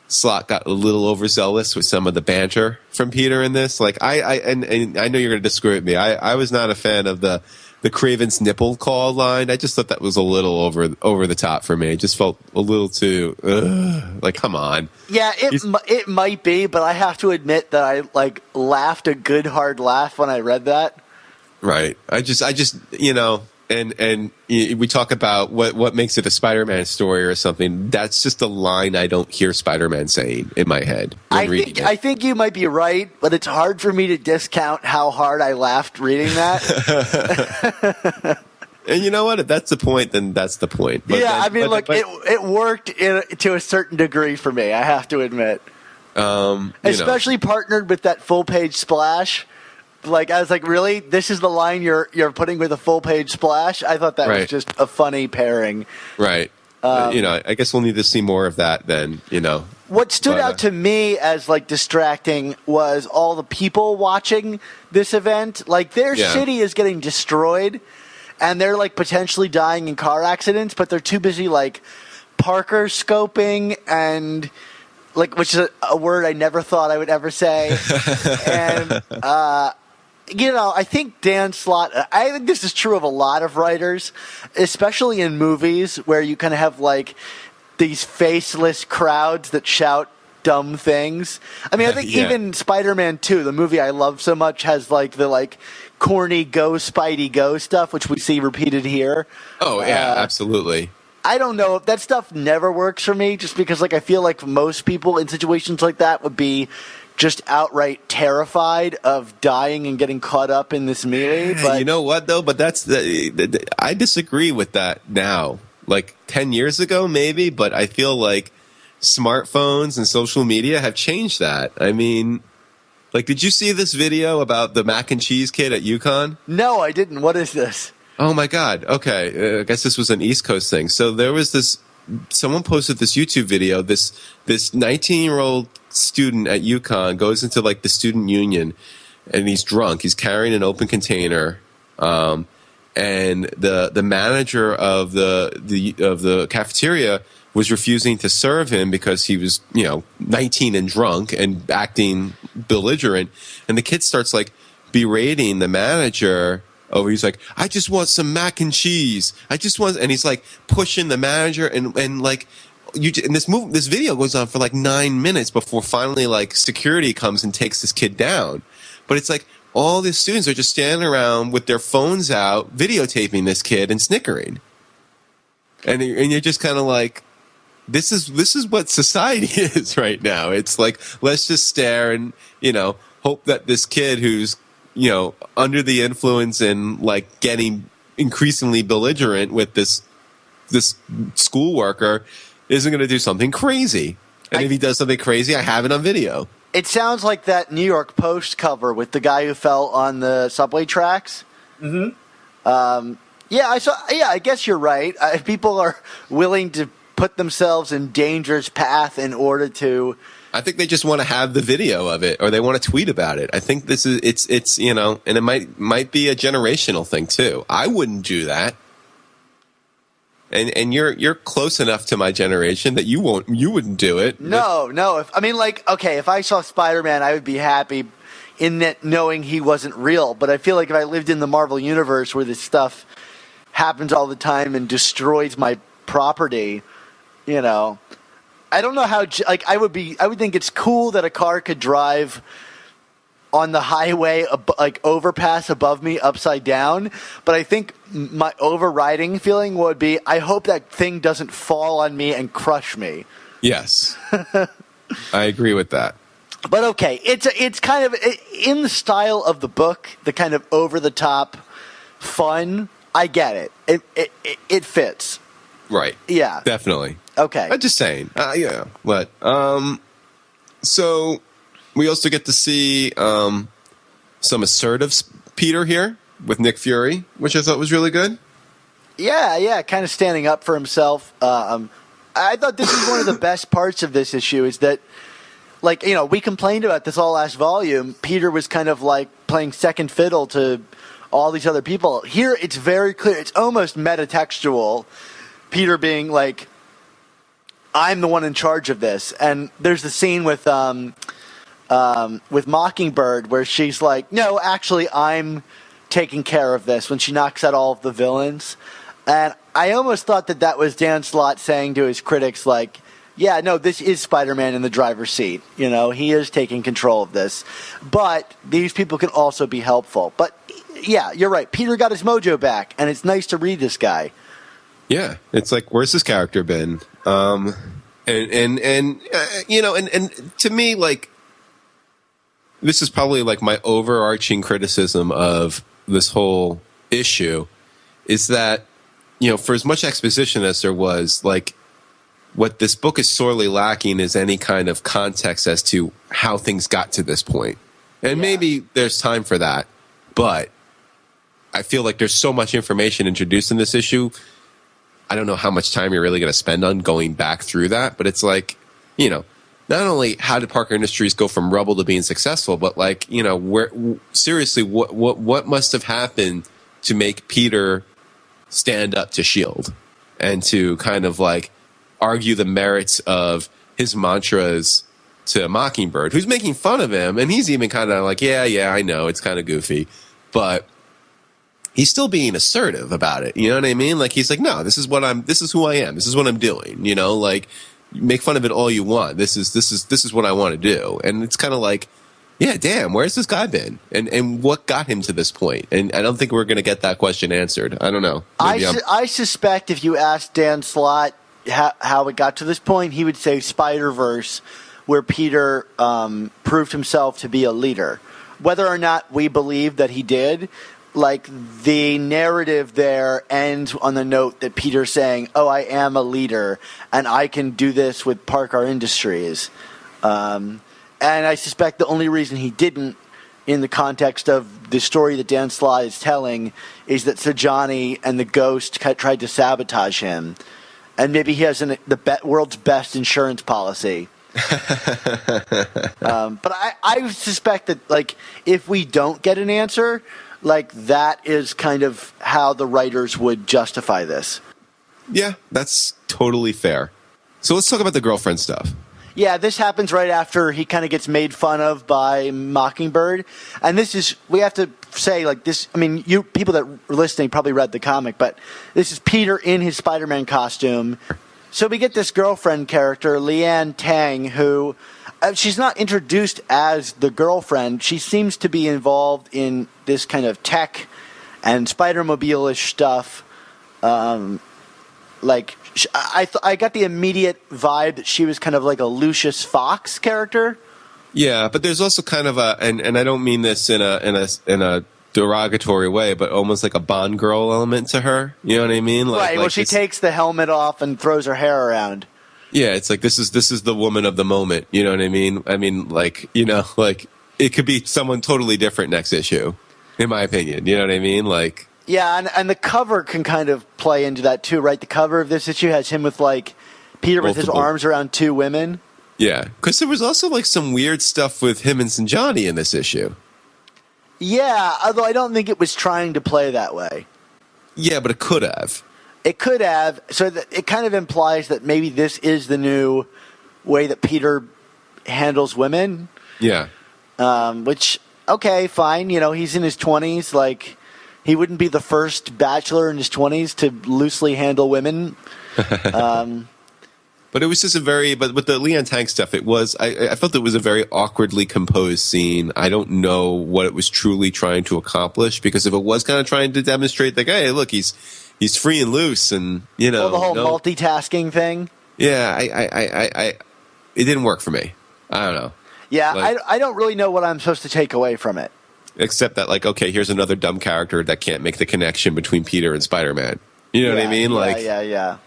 Slott got a little overzealous with some of the banter from Peter in this. Like, and I know you're going to disagree with me. I was not a fan of the Craven's nipple call line. I just thought that was a little over the top for me. It just felt a little too, like, come on. Yeah, it might be, but I have to admit that I, like, laughed a good hard laugh when I read that. Right. I just and we talk about what makes it a Spider-Man story or something. That's just a line I don't hear Spider-Man saying in my head when reading it. I think you might be right, but it's hard for me to discount how hard I laughed reading that. And you know what? If that's the point, then that's the point. But it worked to a certain degree for me, I have to admit. Especially partnered with that full-page splash. Like, I was like, really? This is the line you're putting with a full-page splash? I thought that was just a funny pairing. Right. I guess we'll need to see more of that then, What stood out to me as, like, distracting was all the people watching this event. Like, their city is getting destroyed, and they're, like, potentially dying in car accidents, but they're too busy, like, Parker scoping and, like, which is a word I never thought I would ever say. And, I think Dan Slott, I think this is true of a lot of writers, especially in movies where you kind of have, like, these faceless crowds that shout dumb things. I mean, I think even Spider-Man 2, the movie I love so much, has, like, the, like, corny go Spidey go stuff, which we see repeated here. Oh, yeah, absolutely. I don't know. That stuff never works for me just because, like, I feel like most people in situations like that would be just outright terrified of dying and getting caught up in this melee. But you know what, though? But that's I disagree with that now. Like 10 years ago, maybe, but I feel like smartphones and social media have changed that. I mean, like, did you see this video about the mac and cheese kid at UConn? No, I didn't. What is this? Oh, my God. Okay. I guess this was an East Coast thing. So there was someone posted this YouTube video. This 19-year-old student at UConn goes into, like, the student union, and he's drunk. He's carrying an open container. And the manager of the cafeteria was refusing to serve him because he was, 19 and drunk and acting belligerent. And the kid starts, like, berating the manager. Oh, he's like, I just want some mac and cheese. And he's like pushing the manager and like, and this video goes on for like 9 minutes before finally like security comes and takes this kid down. But it's like, all the students are just standing around with their phones out, videotaping this kid and snickering. And you're just kind of like, this is what society is right now. It's like, let's just stare and, hope that this kid who's, under the influence and like getting increasingly belligerent with this school worker isn't going to do something crazy. And if he does something crazy, I have it on video. It sounds like that New York Post cover with the guy who fell on the subway tracks. Mm-hmm. I guess you're right. People are willing to put themselves in danger's path in order to. I think they just want to have the video of it, or they want to tweet about it. I think this is it's and it might be a generational thing too. I wouldn't do that. And you're close enough to my generation that you wouldn't do it. No. If I saw Spider-Man, I would be happy in that knowing he wasn't real. But I feel like if I lived in the Marvel universe where this stuff happens all the time and destroys my property, I don't know how. I would think it's cool that a car could drive on the highway, overpass above me upside down. But I think my overriding feeling would be, I hope that thing doesn't fall on me and crush me. Yes. I agree with that. But okay, it's kind of in the style of the book, the kind of over-the-top fun. I get it. It fits. Right. Yeah. Definitely. Okay. I'm just saying. Yeah. But, so we also get to see some assertive Peter here with Nick Fury, which I thought was really good. Yeah, kind of standing up for himself. I thought this was one of the best parts of this issue is that, we complained about this all last volume. Peter was kind of like playing second fiddle to all these other people. Here, it's very clear. It's almost metatextual. Peter being like, I'm the one in charge of this. And there's the scene with Mockingbird where she's like, no, actually, I'm taking care of this, when she knocks out all of the villains. And I almost thought that was Dan Slott saying to his critics, like, yeah, no, this is Spider-Man in the driver's seat. He is taking control of this. But these people can also be helpful. But, yeah, you're right. Peter got his mojo back, and it's nice to read this guy. Yeah, it's like, where's this character been? And to me, like, this is probably like my overarching criticism of this whole issue is that, for as much exposition as there was, like, what this book is sorely lacking is any kind of context as to how things got to this point. And maybe there's time for that, but I feel like there's so much information introduced in this issue. I don't know how much time you're really going to spend on going back through that, but it's like, not only how did Parker Industries go from rubble to being successful, but like, seriously, what must have happened to make Peter stand up to S.H.I.E.L.D. and to kind of like argue the merits of his mantras to Mockingbird, who's making fun of him, and he's even kind of like, yeah, I know, it's kind of goofy, but he's still being assertive about it. You know what I mean? Like, he's like, no, this is who I am. This is what I'm doing. Like, make fun of it all you want. This is what I want to do. And it's kind of like, yeah, damn, where's this guy been? And what got him to this point? And I don't think we're going to get that question answered. I don't know. I suspect if you asked Dan Slott how it got to this point, he would say Spider-Verse, where Peter proved himself to be a leader. Whether or not we believe that he did, like, the narrative there ends on the note that Peter's saying, oh, I am a leader, and I can do this with Parker Industries. And I suspect the only reason he didn't, in the context of the story that Dan Slott is telling, is that Sajani and the Ghost tried to sabotage him. And maybe he has the world's best insurance policy. But I suspect that, like, if we don't get an answer, like, that is kind of how the writers would justify this. Yeah, that's totally fair. So let's talk about the girlfriend stuff. Yeah, this happens right after he kind of gets made fun of by Mockingbird. And this is, we have to say, like, this, I mean, you people that are listening probably read the comic, but this is Peter in his Spider-Man costume. So we get this girlfriend character, Leanne Tang, who she's not introduced as the girlfriend. She seems to be involved in this kind of tech and Spider-Mobile-ish stuff. I got the immediate vibe that she was kind of like a Lucius Fox character. Yeah, but there's also kind of and I don't mean this in a derogatory way, but almost like a Bond girl element to her. You know what I mean? Right. Well, she takes the helmet off and throws her hair around. Yeah, it's like this is the woman of the moment. You know what I mean? I mean, it could be someone totally different next issue, in my opinion. You know what I mean? Like, yeah, and the cover can kind of play into that too, right? The cover of this issue has him with Peter with his arms around two women. Yeah, because there was also some weird stuff with him and Sinjani in this issue. Yeah, although I don't think it was trying to play that way. Yeah, but it could have. It could have. So it kind of implies that maybe this is the new way that Peter handles women. Yeah. Which, okay, fine. He's in his 20s. He wouldn't be the first bachelor in his 20s to loosely handle women. But it was just but with the Leon Tank stuff, I felt it was a very awkwardly composed scene. I don't know what it was truly trying to accomplish, because if it was kind of trying to demonstrate hey, look, he's free and loose, and the whole multitasking thing. Yeah, it didn't work for me. I don't know. Yeah, I don't really know what I'm supposed to take away from it. Except that okay, here's another dumb character that can't make the connection between Peter and Spider-Man. You know what I mean? Yeah.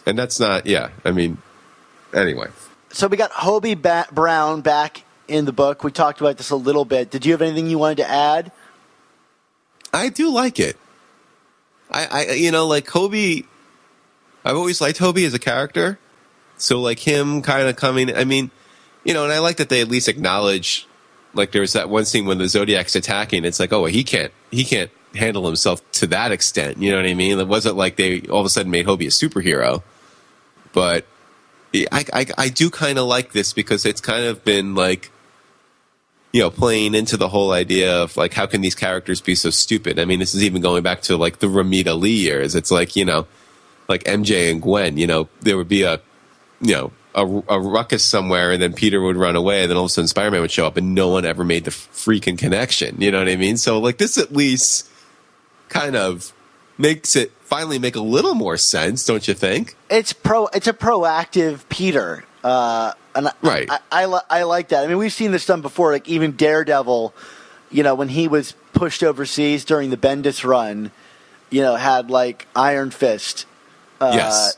And that's not, anyway. So we got Hobie Brown back in the book. We talked about this a little bit. Did you have anything you wanted to add? I do like it. Hobie, I've always liked Hobie as a character. So, him kind of coming, and I like that they at least acknowledge, there was that one scene when the Zodiac's attacking. It's he can't handle himself to that extent. You know what I mean? It wasn't like they all of a sudden made Hobie a superhero. But I do kind of like this, because it's kind of been playing into the whole idea of how can these characters be so stupid? This is even going back to the Ramita Lee years. It's MJ and Gwen, there would be a ruckus somewhere, and then Peter would run away, and then all of a sudden Spider-Man would show up, and no one ever made the freaking connection. You know what I mean? So this at least kind of makes it finally make a little more sense, don't you think? It's a proactive Peter, and right. I like that. We've seen this done before. Even Daredevil, when he was pushed overseas during the Bendis run, had Iron Fist. Yes.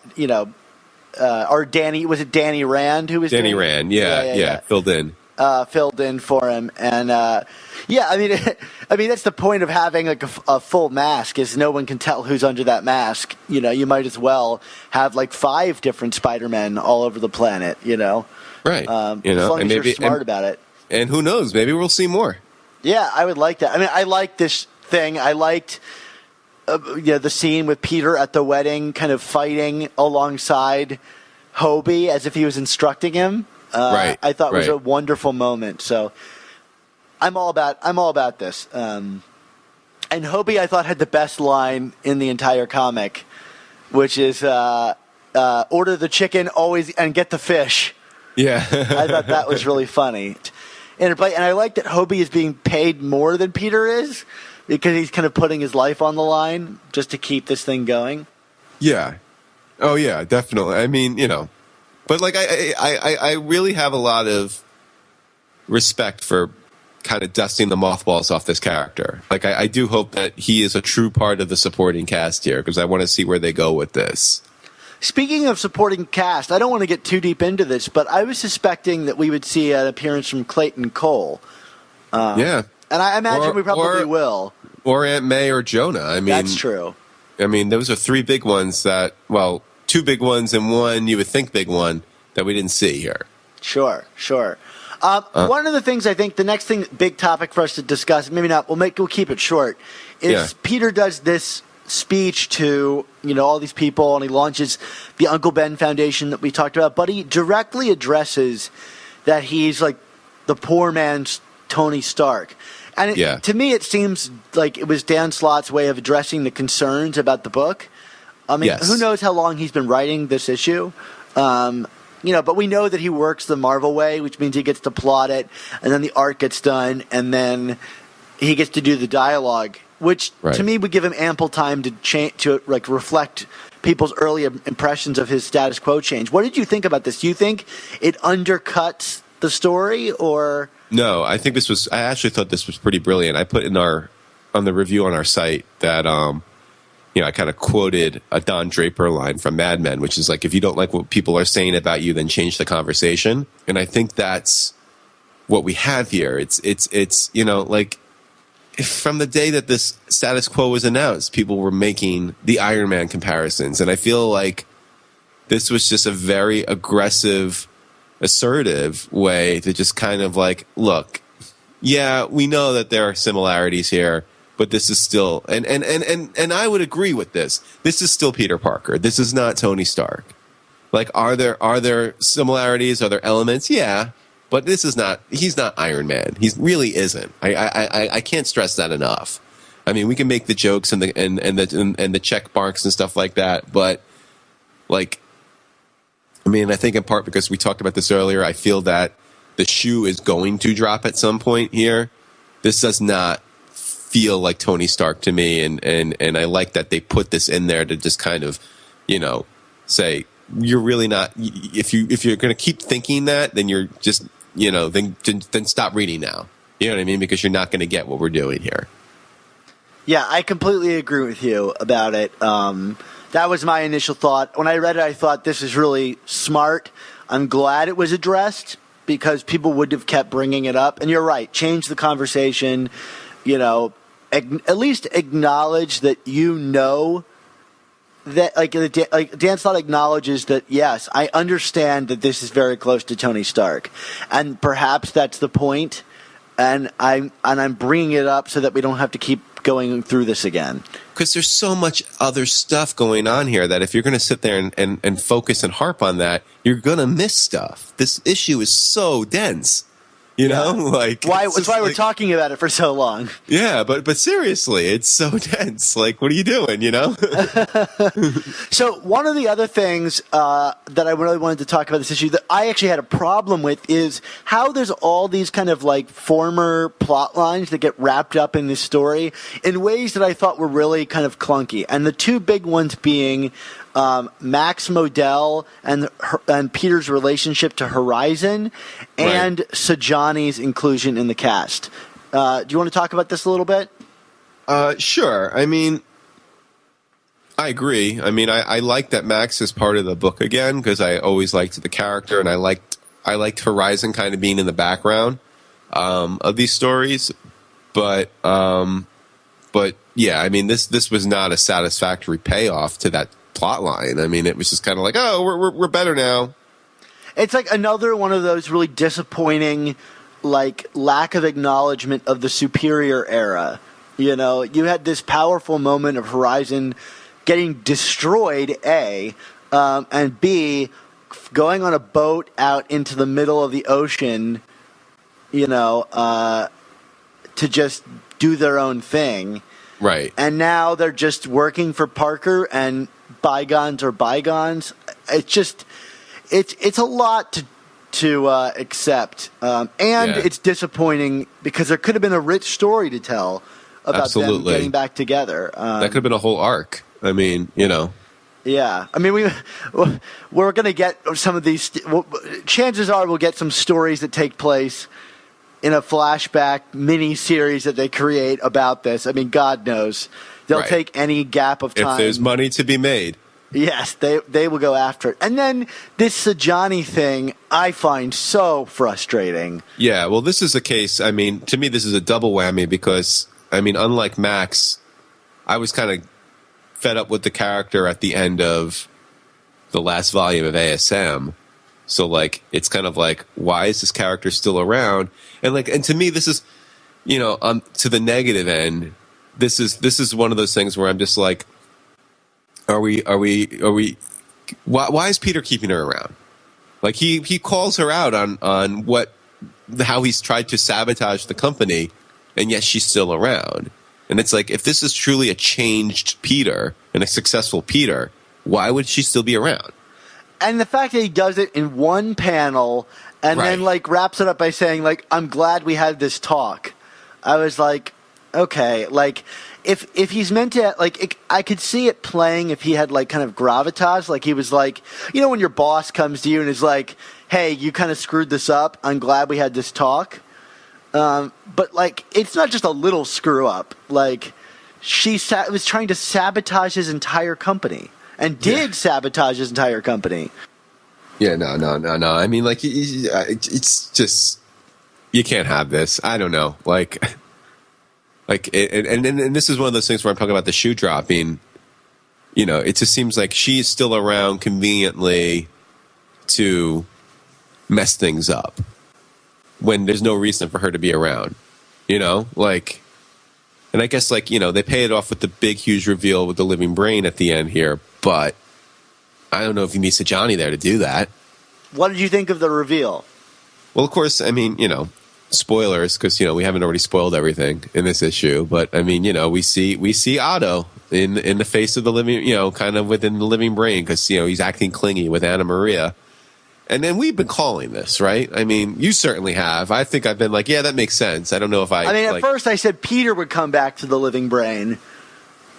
Or Danny, was it Danny Rand who was Danny Rand? Yeah, filled in. Filled in for him, and that's the point of having a full mask, is no one can tell who's under that mask. You might as well have 5 different Spider-Men all over the planet. Right. As long as you're smart about it. And who knows? Maybe we'll see more. Yeah, I would like that. I like this thing. I liked the scene with Peter at the wedding, kind of fighting alongside Hobie as if he was instructing him. Right. I thought it was a wonderful moment. So I'm all about this. And Hobie, I thought, had the best line in the entire comic, which is order the chicken always and get the fish. Yeah. I thought that was really funny. And I like that Hobie is being paid more than Peter is, because he's kind of putting his life on the line just to keep this thing going. Yeah. Oh, yeah, definitely. But I really have a lot of respect for kind of dusting the mothballs off this character. I do hope that he is a true part of the supporting cast here, because I want to see where they go with this. Speaking of supporting cast, I don't want to get too deep into this, but I was suspecting that we would see an appearance from Clayton Cole. Yeah. And I imagine we probably will. Or Aunt May or Jonah. That's true. Those are 3 big ones 2 big ones and one you would think big one that we didn't see here. Sure. One of the things I think, the next big topic for us to discuss, maybe not, we'll keep it short, is Peter does this speech to all these people, and he launches the Uncle Ben Foundation that we talked about, but he directly addresses that he's the poor man's Tony Stark. And to me, it seems like it was Dan Slott's way of addressing the concerns about the book. Who knows how long he's been writing this issue? but we know that he works the Marvel way, which means he gets to plot it, and then the art gets done, and then he gets to do the dialogue, which to me would give him ample time to change, to like reflect people's early impressions of his status quo change. What did you think about this? Do you think it undercuts the story, or no? I actually thought this was pretty brilliant. I put on the review on our site that I kind of quoted a Don Draper line from Mad Men, which is like, if you don't like what people are saying about you, then change the conversation. And I think that's what we have here. It's like, from the day that this status quo was announced, people were making the Iron Man comparisons. And I feel like this was just a very aggressive, assertive way to just kind of like, look, yeah, we know that there are similarities here, but this is still, and I would agree with this. This is still Peter Parker. This is not Tony Stark. Like, are there similarities? Are there elements? Yeah, but this is not. He's not Iron Man. He really isn't. I can't stress that enough. I mean, we can make the jokes and the check marks and stuff like that, but like, I mean, I think in part because we talked about this earlier, I feel that the shoe is going to drop at some point here. This does not feel like Tony Stark to me, and I like that they put this in there to just kind of, say, you're really not. If you're going to keep thinking that, then you're just, then stop reading now. You know what I mean? Because you're not going to get what we're doing here. Yeah, I completely agree with you about it. That was my initial thought. When I read it, I thought this is really smart. I'm glad it was addressed because people would have kept bringing it up. And you're right, change the conversation. At least acknowledge that that, like Dan Slott acknowledges that, yes, I understand that this is very close to Tony Stark, and perhaps that's the point. And I'm bringing it up so that we don't have to keep going through this again. Because there's so much other stuff going on here that if you're going to sit there and focus and harp on that, you're going to miss stuff. This issue is so dense. Like that's why we're talking about it for so long. Yeah, but seriously, it's so dense. Like, what are you doing? So one of the other things that I really wanted to talk about this issue that I actually had a problem with is how there's all these kind of like former plot lines that get wrapped up in this story in ways that I thought were really kind of clunky. And the two big ones being Max Modell and Peter's relationship to Horizon, and Sajani's inclusion in the cast. Do you want to talk about this a little bit? Sure. I mean, I agree. I mean, I like that Max is part of the book again because I always liked the character, and I liked Horizon kind of being in the background of these stories. But yeah, I mean, this was not a satisfactory payoff to that plot line. I mean, it was just kind of like, oh, we're better now. It's like another one of those really disappointing, like, lack of acknowledgement of the Superior era. You had this powerful moment of Horizon getting destroyed, A, and B, going on a boat out into the middle of the ocean, to just do their own thing. Right. And now they're just working for Parker, and bygones are bygones. It's just, it's a lot to accept, and it's disappointing because there could have been a rich story to tell about them getting back together. That could have been a whole arc. I mean, Yeah, I mean we're going to get some of these. Chances are we'll get some stories that take place in a flashback mini series that they create about this. I mean, God knows they'll take any gap of time. If there's money to be made. Yes, they will go after it. And then this Sajani thing I find so frustrating. Yeah, well, this is a case, I mean, to me this is a double whammy because, I mean, unlike Max, I was kind of fed up with the character at the end of the last volume of ASM. So, like, it's kind of like, why is this character still around? And to me, this is, to the negative end, this is one of those things where I'm just like, why is Peter keeping her around? Like, he calls her out on how he's tried to sabotage the company, and yet she's still around. And it's like, if this is truly a changed Peter and a successful Peter, why would she still be around? and the fact that he does it in one panel and then like wraps it up by saying like, "I'm glad we had this talk." I was like, okay, like if he's meant to like, I could see it playing if he had like kind of gravitas, like he was like, you know, when your boss comes to you and is like, "Hey, you kind of screwed this up. I'm glad we had this talk." But like, it's not just a little screw up. Like, she was trying to sabotage his entire company, and did sabotage his entire company. Yeah, no. I mean, like, it's just, you can't have this. I don't know. Like, and this is one of those things where I'm talking about the shoe dropping. You know, it just seems like she's still around conveniently to mess things up when there's no reason for her to be around, you know, like, and I guess, like, you know, they pay it off with the big, huge reveal with the living brain at the end here, but I don't know if you need Johnny there to do that. What did you think of the reveal? Well, of course, I mean, you know, spoilers, because, you know, we haven't already spoiled everything in this issue, but I mean, you know, we see Otto in the face of the living, you know, kind of within the living brain, because, you know, he's acting clingy with Anna Maria. And then we've been calling this, right? I mean, you certainly have. I think I've been like, yeah, that makes sense. I don't know if I mean, at like, first I said Peter would come back to the living brain.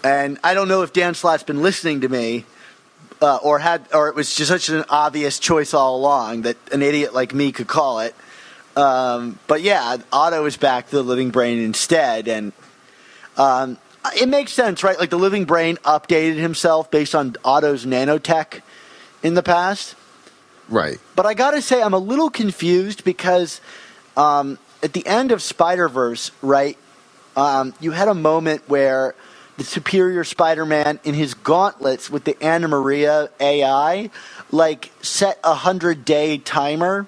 And I don't know if Dan Slott's been listening to me or it was just such an obvious choice all along that an idiot like me could call it. But yeah, Otto is back to the living brain instead. And it makes sense, right? Like, the living brain updated himself based on Otto's nanotech in the past. Right. But I gotta say, I'm a little confused because at the end of Spider-Verse, right, you had a moment where the Superior Spider-Man in his gauntlets with the Anna Maria AI, like, set a 100-day timer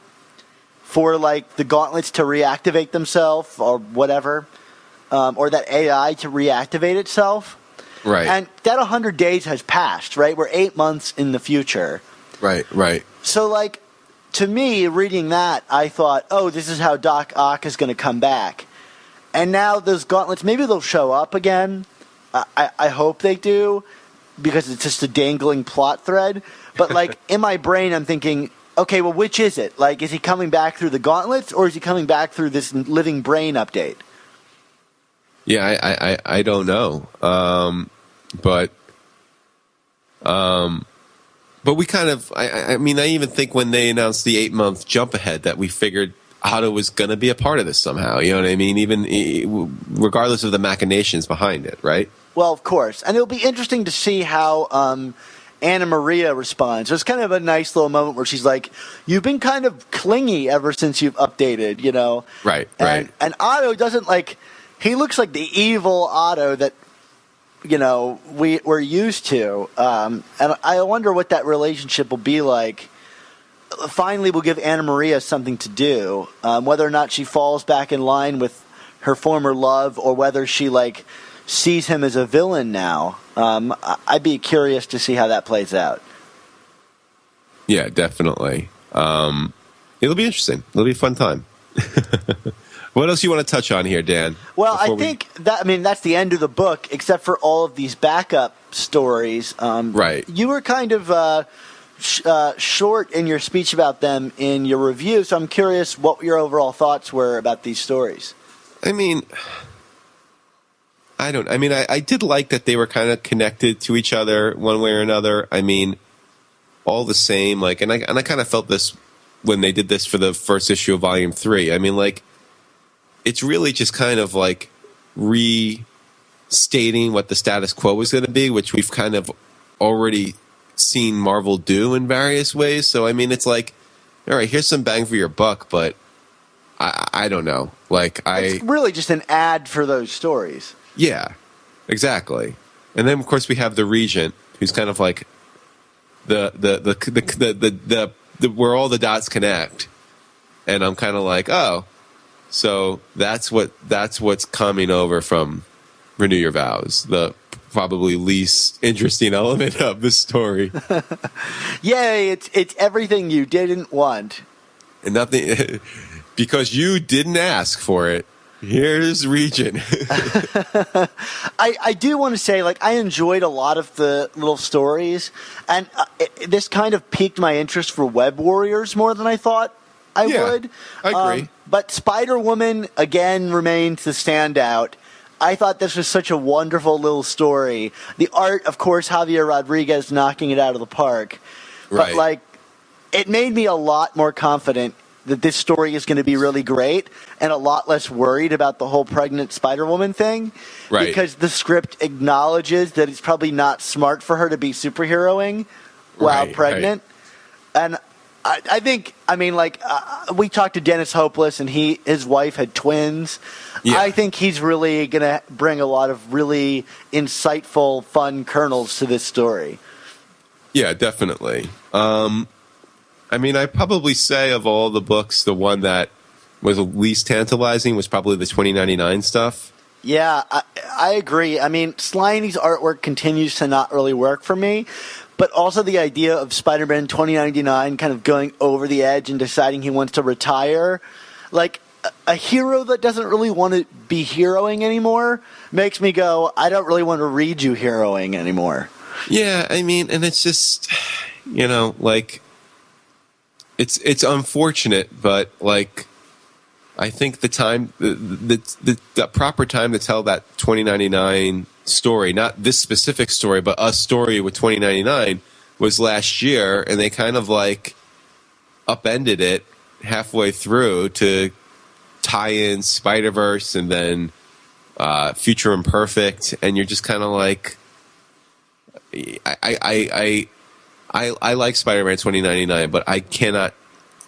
for, like, the gauntlets to reactivate themselves or whatever, or that AI to reactivate itself. Right. And that 100 days has passed, right? We're 8 months in the future. Right. So, like, to me, reading that, I thought, oh, this is how Doc Ock is going to come back. And now those gauntlets, maybe they'll show up again. I hope they do, because it's just a dangling plot thread. But, like, in my brain, I'm thinking, okay, well, which is it? Like, is he coming back through the gauntlets, or is he coming back through this living brain update? Yeah, I don't know. But we kind of, I mean, I even think when they announced the 8-month jump ahead that we figured Otto was going to be a part of this somehow. You know what I mean? Even regardless of the machinations behind it, right? Well, of course. And it'll be interesting to see how Anna Maria responds. There's kind of a nice little moment where she's like, "You've been kind of clingy ever since you've updated, you know?" Right. And Otto doesn't, like, he looks like the evil Otto that, you know, we're used to. And I wonder what that relationship will be like. Finally, we'll give Anna Maria something to do. Whether or not she falls back in line with her former love, or whether she, like, sees him as a villain now. I'd be curious to see how that plays out. Yeah, definitely. It'll be interesting. It'll be a fun time. What else you want to touch on here, Dan? Well, I think that's the end of the book, except for all of these backup stories. Right. You were kind of short in your speech about them in your review, so I'm curious what your overall thoughts were about these stories. I mean, I did like that they were kind of connected to each other one way or another. I mean, all the same, like, and I kind of felt this when they did this for the first issue of Volume 3. I mean, like, it's really just kind of like restating what the status quo was going to be, which we've kind of already seen Marvel do in various ways. So, I mean, it's like, all right, here's some bang for your buck, but I don't know. Like, it's really just an ad for those stories. Yeah, exactly. And then, of course, we have the Regent, who's kind of like the where all the dots connect. And I'm kind of like, oh, so that's what's coming over from Renew Your Vows, the probably least interesting element of the story. Yay! It's everything you didn't want, and nothing because you didn't ask for it. Here's Region. I do want to say, like, I enjoyed a lot of the little stories, and this kind of piqued my interest for Web Warriors more than I thought I would. I agree. But Spider-Woman, again, remains the standout. I thought this was such a wonderful little story. The art, of course, Javier Rodriguez knocking it out of the park. Right. But, like, it made me a lot more confident that this story is going to be really great and a lot less worried about the whole pregnant Spider-Woman thing. Right. Because the script acknowledges that it's probably not smart for her to be superheroing while pregnant. Right. And I think, I mean, like, we talked to Dennis Hopeless, and his wife had twins. Yeah. I think he's really going to bring a lot of really insightful, fun kernels to this story. Yeah, definitely. I mean, I'd probably say of all the books, the one that was least tantalizing was probably the 2099 stuff. Yeah, I agree. I mean, Sliney's artwork continues to not really work for me, but also the idea of Spider-Man 2099 kind of going over the edge and deciding he wants to retire. Like, a hero that doesn't really want to be heroing anymore makes me go, I don't really want to read you heroing anymore. Yeah, I mean, and it's just, you know, like, it's unfortunate, but, like, I think the time, the proper time to tell that 2099 story, not this specific story, but a story with 2099 was last year, and they kind of, like, upended it halfway through to tie in Spider-Verse and then Future Imperfect, and you're just kind of like, I like Spider-Man 2099, but I cannot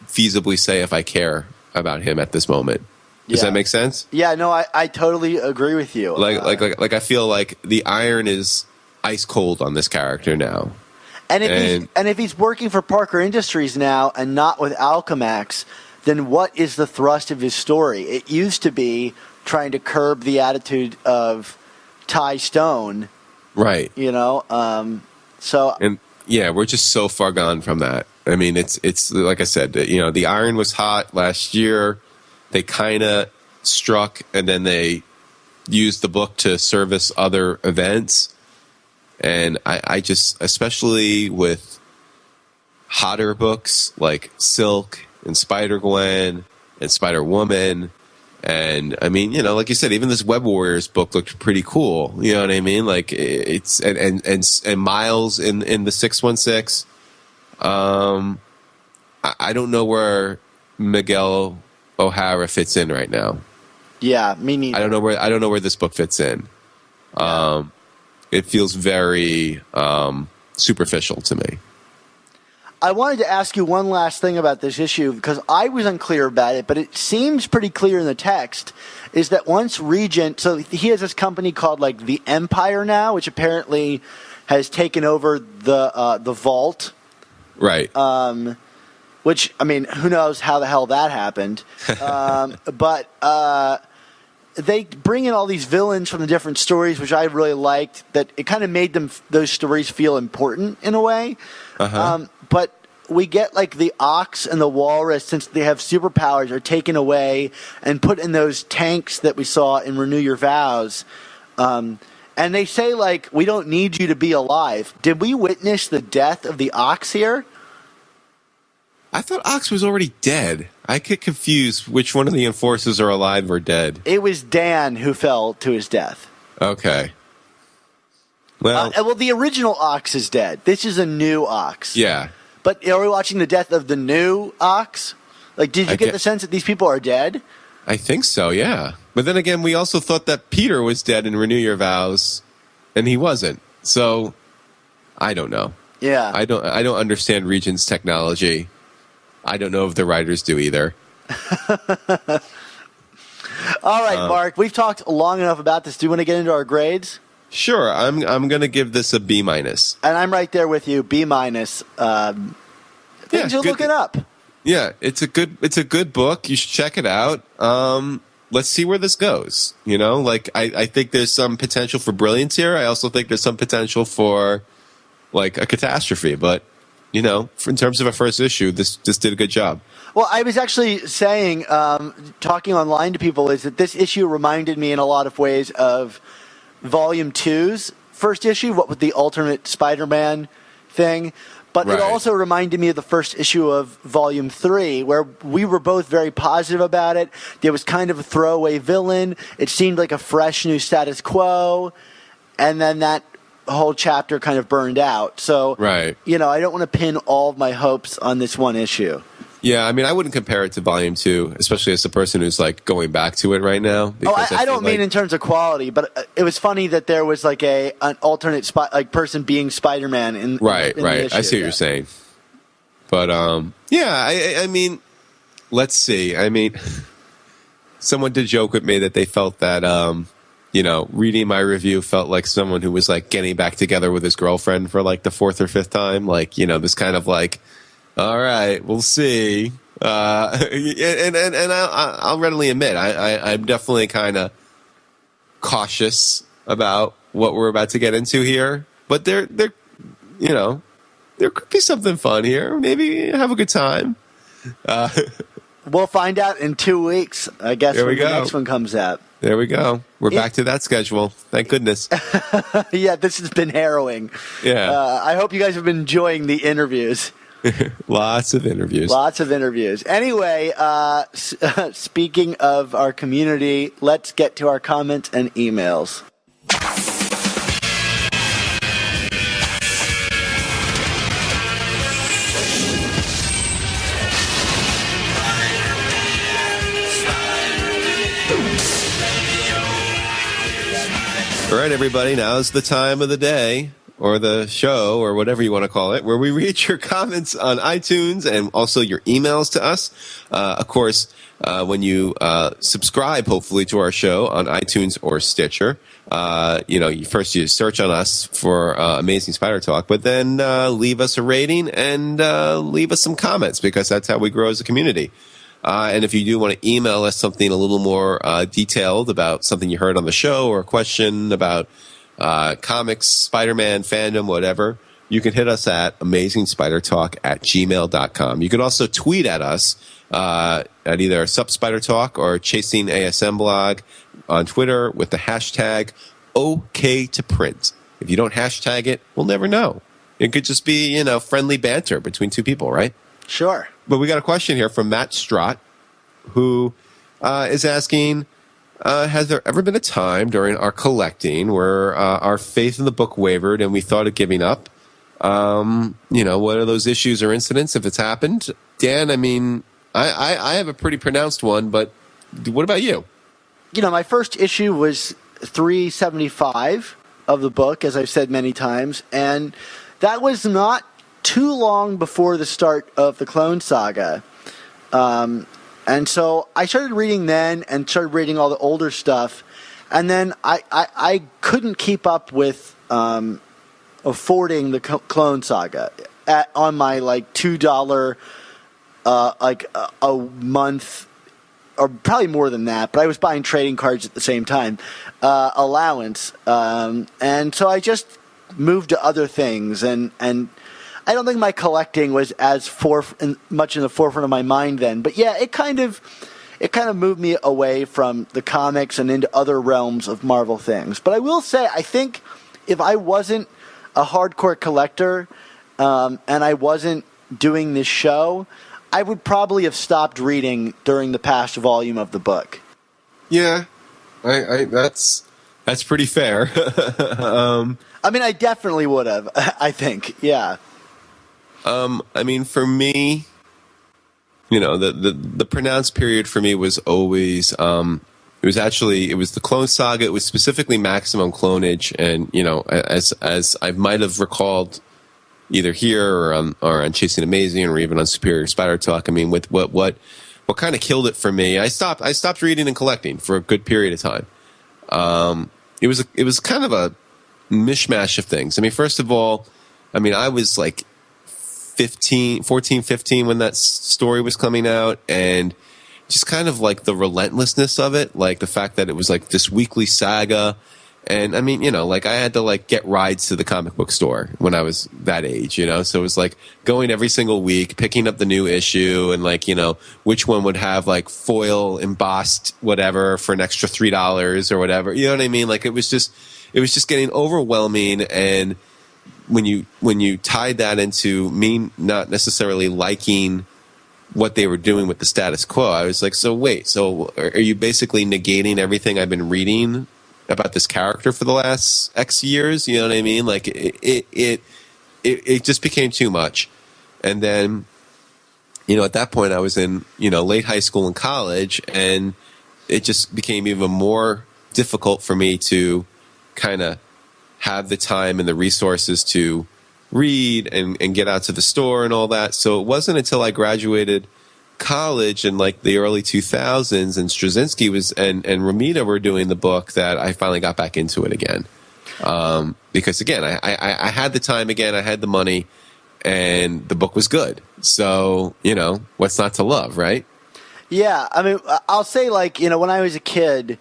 feasibly say if I care about him at this moment. Does that make sense? Yeah, no, I totally agree with you. Like I feel like the iron is ice cold on this character now. And if he's working for Parker Industries now and not with Alchemax, then what is the thrust of his story? It used to be trying to curb the attitude of Ty Stone. Right. You know, and yeah, we're just so far gone from that. I mean, it's like I said, you know, the iron was hot last year. They kind of struck, and then they used the book to service other events. And I just, especially with hotter books like Silk and Spider-Gwen and Spider-Woman, and I mean, you know, like you said, even this Web Warriors book looked pretty cool. You know what I mean? Like it's and Miles in the 616. I don't know where Miguel O'Hara fits in right now. Yeah, me neither. I don't know where this book fits in. It feels very superficial to me. I wanted to ask you one last thing about this issue, because I was unclear about it, but it seems pretty clear in the text, is that once Regent, so he has this company called, like, the Empire now, which apparently has taken over the Vault. Right. Which, I mean, who knows how the hell that happened. But they bring in all these villains from the different stories, which I really liked, that it kind of made those stories feel important in a way. Uh-huh. But we get, like, the Ox and the Walrus, since they have superpowers, are taken away and put in those tanks that we saw in Renew Your Vows. And they say, like, we don't need you to be alive. Did we witness the death of the Ox here? I thought Ox was already dead. I get confused which one of the enforcers are alive or dead. It was Dan who fell to his death. Okay. Well, the original Ox is dead. This is a new Ox. Yeah. But are we watching the death of the new Ox? Like, did you get the sense that these people are dead? I think so, yeah. But then again, we also thought that Peter was dead in Renew Your Vows, and he wasn't. So, I don't know. Yeah. I don't understand Regent's technology. I don't know if the writers do either. All right, Mark. We've talked long enough about this. Do you want to get into our grades? Sure. I'm going to give this a B-. And I'm right there with you. B-. Things are looking up. Yeah, it's a good book. You should check it out. Let's see where this goes. You know, like I think there's some potential for brilliance here. I also think there's some potential for, like, a catastrophe. But in terms of a first issue, this did a good job. Well, I was actually saying, talking online to people, is that this issue reminded me in a lot of ways of Volume 2's first issue, what with the alternate Spider-Man thing. But Right. It also reminded me of the first issue of Volume 3, where we were both very positive about it. There was kind of a throwaway villain. It seemed like a fresh new status quo. And then that whole chapter kind of burned out. So, Right. I don't want to pin all of my hopes on this one issue. Yeah, I mean, I wouldn't compare it to Volume 2, especially as the person who's like going back to it right now. Because I don't mean in terms of quality, but it was funny that there was like an alternate person being Spider-Man in right. the issue. I see what you're saying, but I mean, let's see. I mean, someone did joke with me that they felt that reading my review felt like someone who was like getting back together with his girlfriend for like the fourth or fifth time, like this kind of like. All right, we'll see. And I'll readily admit, I'm definitely kind of cautious about what we're about to get into here. But there could be something fun here. Maybe have a good time. We'll find out in 2 weeks, I guess, when the next one comes out. There we go. We're back to that schedule. Thank goodness. Yeah, this has been harrowing. Yeah. I hope you guys have been enjoying the interviews. Lots of interviews. Anyway, speaking of our community, let's get to our comments and emails. All right, everybody, now's the time of the day, or the show, or whatever you want to call it, where we read your comments on iTunes and also your emails to us. Of course, when you subscribe, hopefully, to our show on iTunes or Stitcher, first you search on us for Amazing Spider Talk, but then leave us a rating and leave us some comments, because that's how we grow as a community. And if you do want to email us something a little more detailed about something you heard on the show, or a question about comics, Spider-Man, fandom, whatever, you can hit us at amazingspidertalk@gmail.com. You can also tweet at us at either SupSpiderTalk or Chasing ASM blog on Twitter with the hashtag OKToPrint. If you don't hashtag it, we'll never know. It could just be, friendly banter between two people, right? Sure. But we got a question here from Matt Strott, who is asking, has there ever been a time during our collecting where our faith in the book wavered and we thought of giving up? What are those issues or incidents if it's happened? Dan, I mean, I have a pretty pronounced one, but what about you? My first issue was 375 of the book, as I've said many times, and that was not too long before the start of the Clone Saga. And so I started reading then and started reading all the older stuff. And then I couldn't keep up with affording the Clone Saga on my $2 a month, or probably more than that, but I was buying trading cards at the same time, allowance. And so I just moved to other things, and I don't think my collecting was as much in the forefront of my mind then. But yeah, it kind of moved me away from the comics and into other realms of Marvel things. But I will say, I think if I wasn't a hardcore collector and I wasn't doing this show, I would probably have stopped reading during the past volume of the book. Yeah, that's pretty fair. I mean, I definitely would have, I think, yeah. I mean, for me, the pronounced period for me was always, it was the Clone Saga. It was specifically Maximum Clonage. And, as I might have recalled either here or on Chasing Amazing or even on Superior Spider Talk, I mean, with what kind of killed it for me, I stopped reading and collecting for a good period of time. It was kind of a mishmash of things. I mean, first of all, I was like 14, 15 when that story was coming out, and just kind of like the relentlessness of it, like the fact that it was like this weekly saga, And I mean, like I had to like get rides to the comic book store when I was that age, so it was like going every single week, picking up the new issue, and like, which one would have like foil embossed whatever for an extra $3 or whatever. You know what I mean? Like it was just getting overwhelming. And when you tied that into me not necessarily liking what they were doing with the status quo, I was like, so wait, so are you basically negating everything I've been reading about this character for the last X years? You know what I mean? Like it just became too much. And then, at that point I was in, late high school and college, and it just became even more difficult for me to kind of have the time and the resources to read and get out to the store and all that. So it wasn't until I graduated college in like the early 2000s and Straczynski was and Romita were doing the book that I finally got back into it again. Because again, I had the time again, I had the money, and the book was good. So, what's not to love, right? Yeah, I mean, I'll say like, when I was a kid,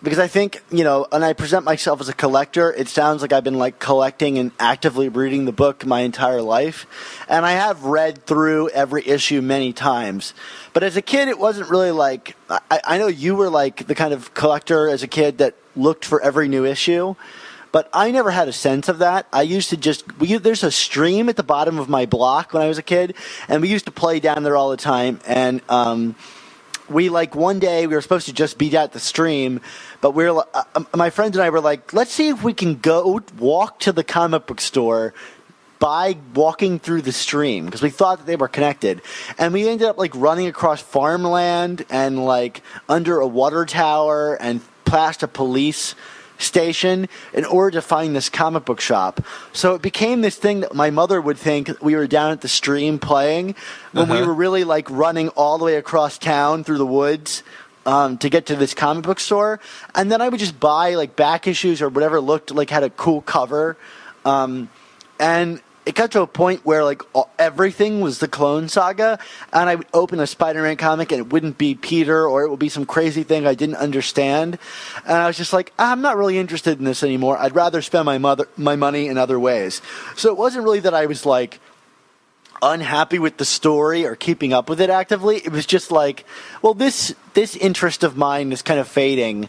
because I think, and I present myself as a collector, it sounds like I've been like collecting and actively reading the book my entire life. And I have read through every issue many times. But as a kid, it wasn't really like, I know you were like the kind of collector as a kid that looked for every new issue. But I never had a sense of that. I used to there's a stream at the bottom of my block when I was a kid. And we used to play down there all the time. And, we like one day we were supposed to just be at the stream, but my friends and I were like, let's see if we can go walk to the comic book store by walking through the stream, because we thought that they were connected. And we ended up like running across farmland and like under a water tower and past a police station in order to find this comic book shop. So it became this thing that my mother would think we were down at the stream playing when we were really like running all the way across town through the woods to get to this comic book store. And then I would just buy like back issues or whatever looked like had a cool cover. And it got to a point where like everything was the Clone Saga, and I would open a Spider-Man comic and it wouldn't be Peter, or it would be some crazy thing I didn't understand. And I was just like, I'm not really interested in this anymore. I'd rather spend my money in other ways. So it wasn't really that I was like unhappy with the story or keeping up with it actively. It was just like, well, this interest of mine is kind of fading,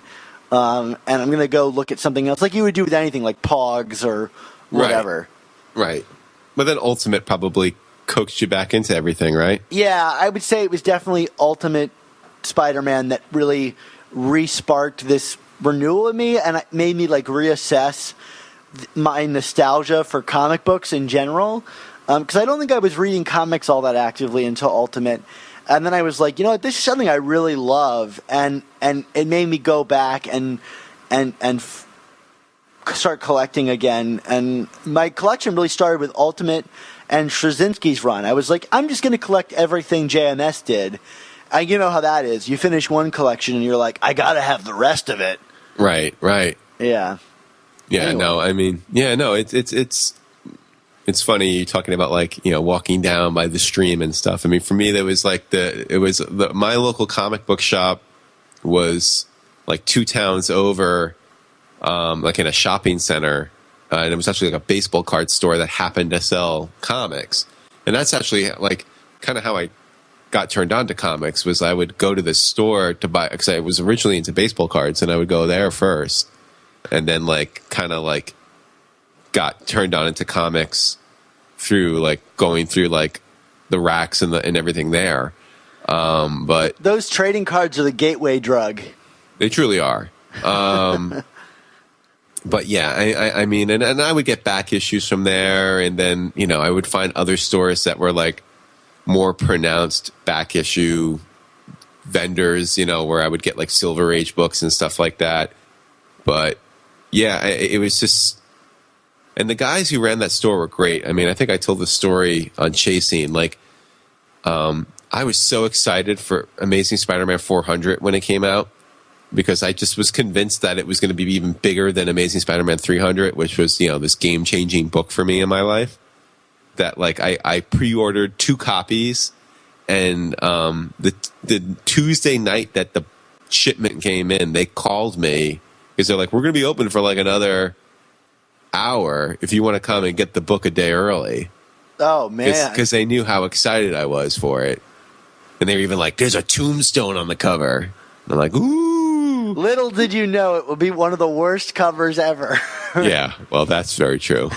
and I'm going to go look at something else, like you would do with anything like Pogs or whatever. Right. But then Ultimate probably coaxed you back into everything, right? Yeah, I would say it was definitely Ultimate Spider-Man that really re-sparked this renewal in me, and it made me like reassess my nostalgia for comic books in general. Because I don't think I was reading comics all that actively until Ultimate. And then I was like, this is something I really love, and it made me go back and start collecting again. And my collection really started with Ultimate and Straczynski's run. I was like, I'm just going to collect everything JMS did. And you know how that is. You finish one collection and you're like, I got to have the rest of it. Right. Yeah. Yeah, anyway. no, I mean, yeah, no, it's funny talking about like, walking down by the stream and stuff. I mean, for me, there was like my local comic book shop was like 2 towns over, like in a shopping center, and it was actually like a baseball card store that happened to sell comics. And that's actually like kind of how I got turned on to comics, was I would go to the store to buy, because I was originally into baseball cards, and I would go there first, and then like kind of like got turned on into comics through like going through like the racks and everything there. But those trading cards are the gateway drug. They truly are. But yeah, I mean, and I would get back issues from there, and then, I would find other stores that were like more pronounced back issue vendors, where I would get like Silver Age books and stuff like that. But yeah, it was just, and the guys who ran that store were great. I mean, I think I told the story on Chasing, like, I was so excited for Amazing Spider-Man 400 when it came out, because I just was convinced that it was going to be even bigger than Amazing Spider-Man 300, which was, this game-changing book for me in my life. That, like, I pre-ordered 2 copies, and the Tuesday night that the shipment came in, they called me because they're like, we're going to be open for like another hour if you want to come and get the book a day early. Oh, man. Because they knew how excited I was for it. And they were even like, there's a tombstone on the cover. And I'm like, ooh. Little did you know it would be one of the worst covers ever. Yeah, well, that's very true.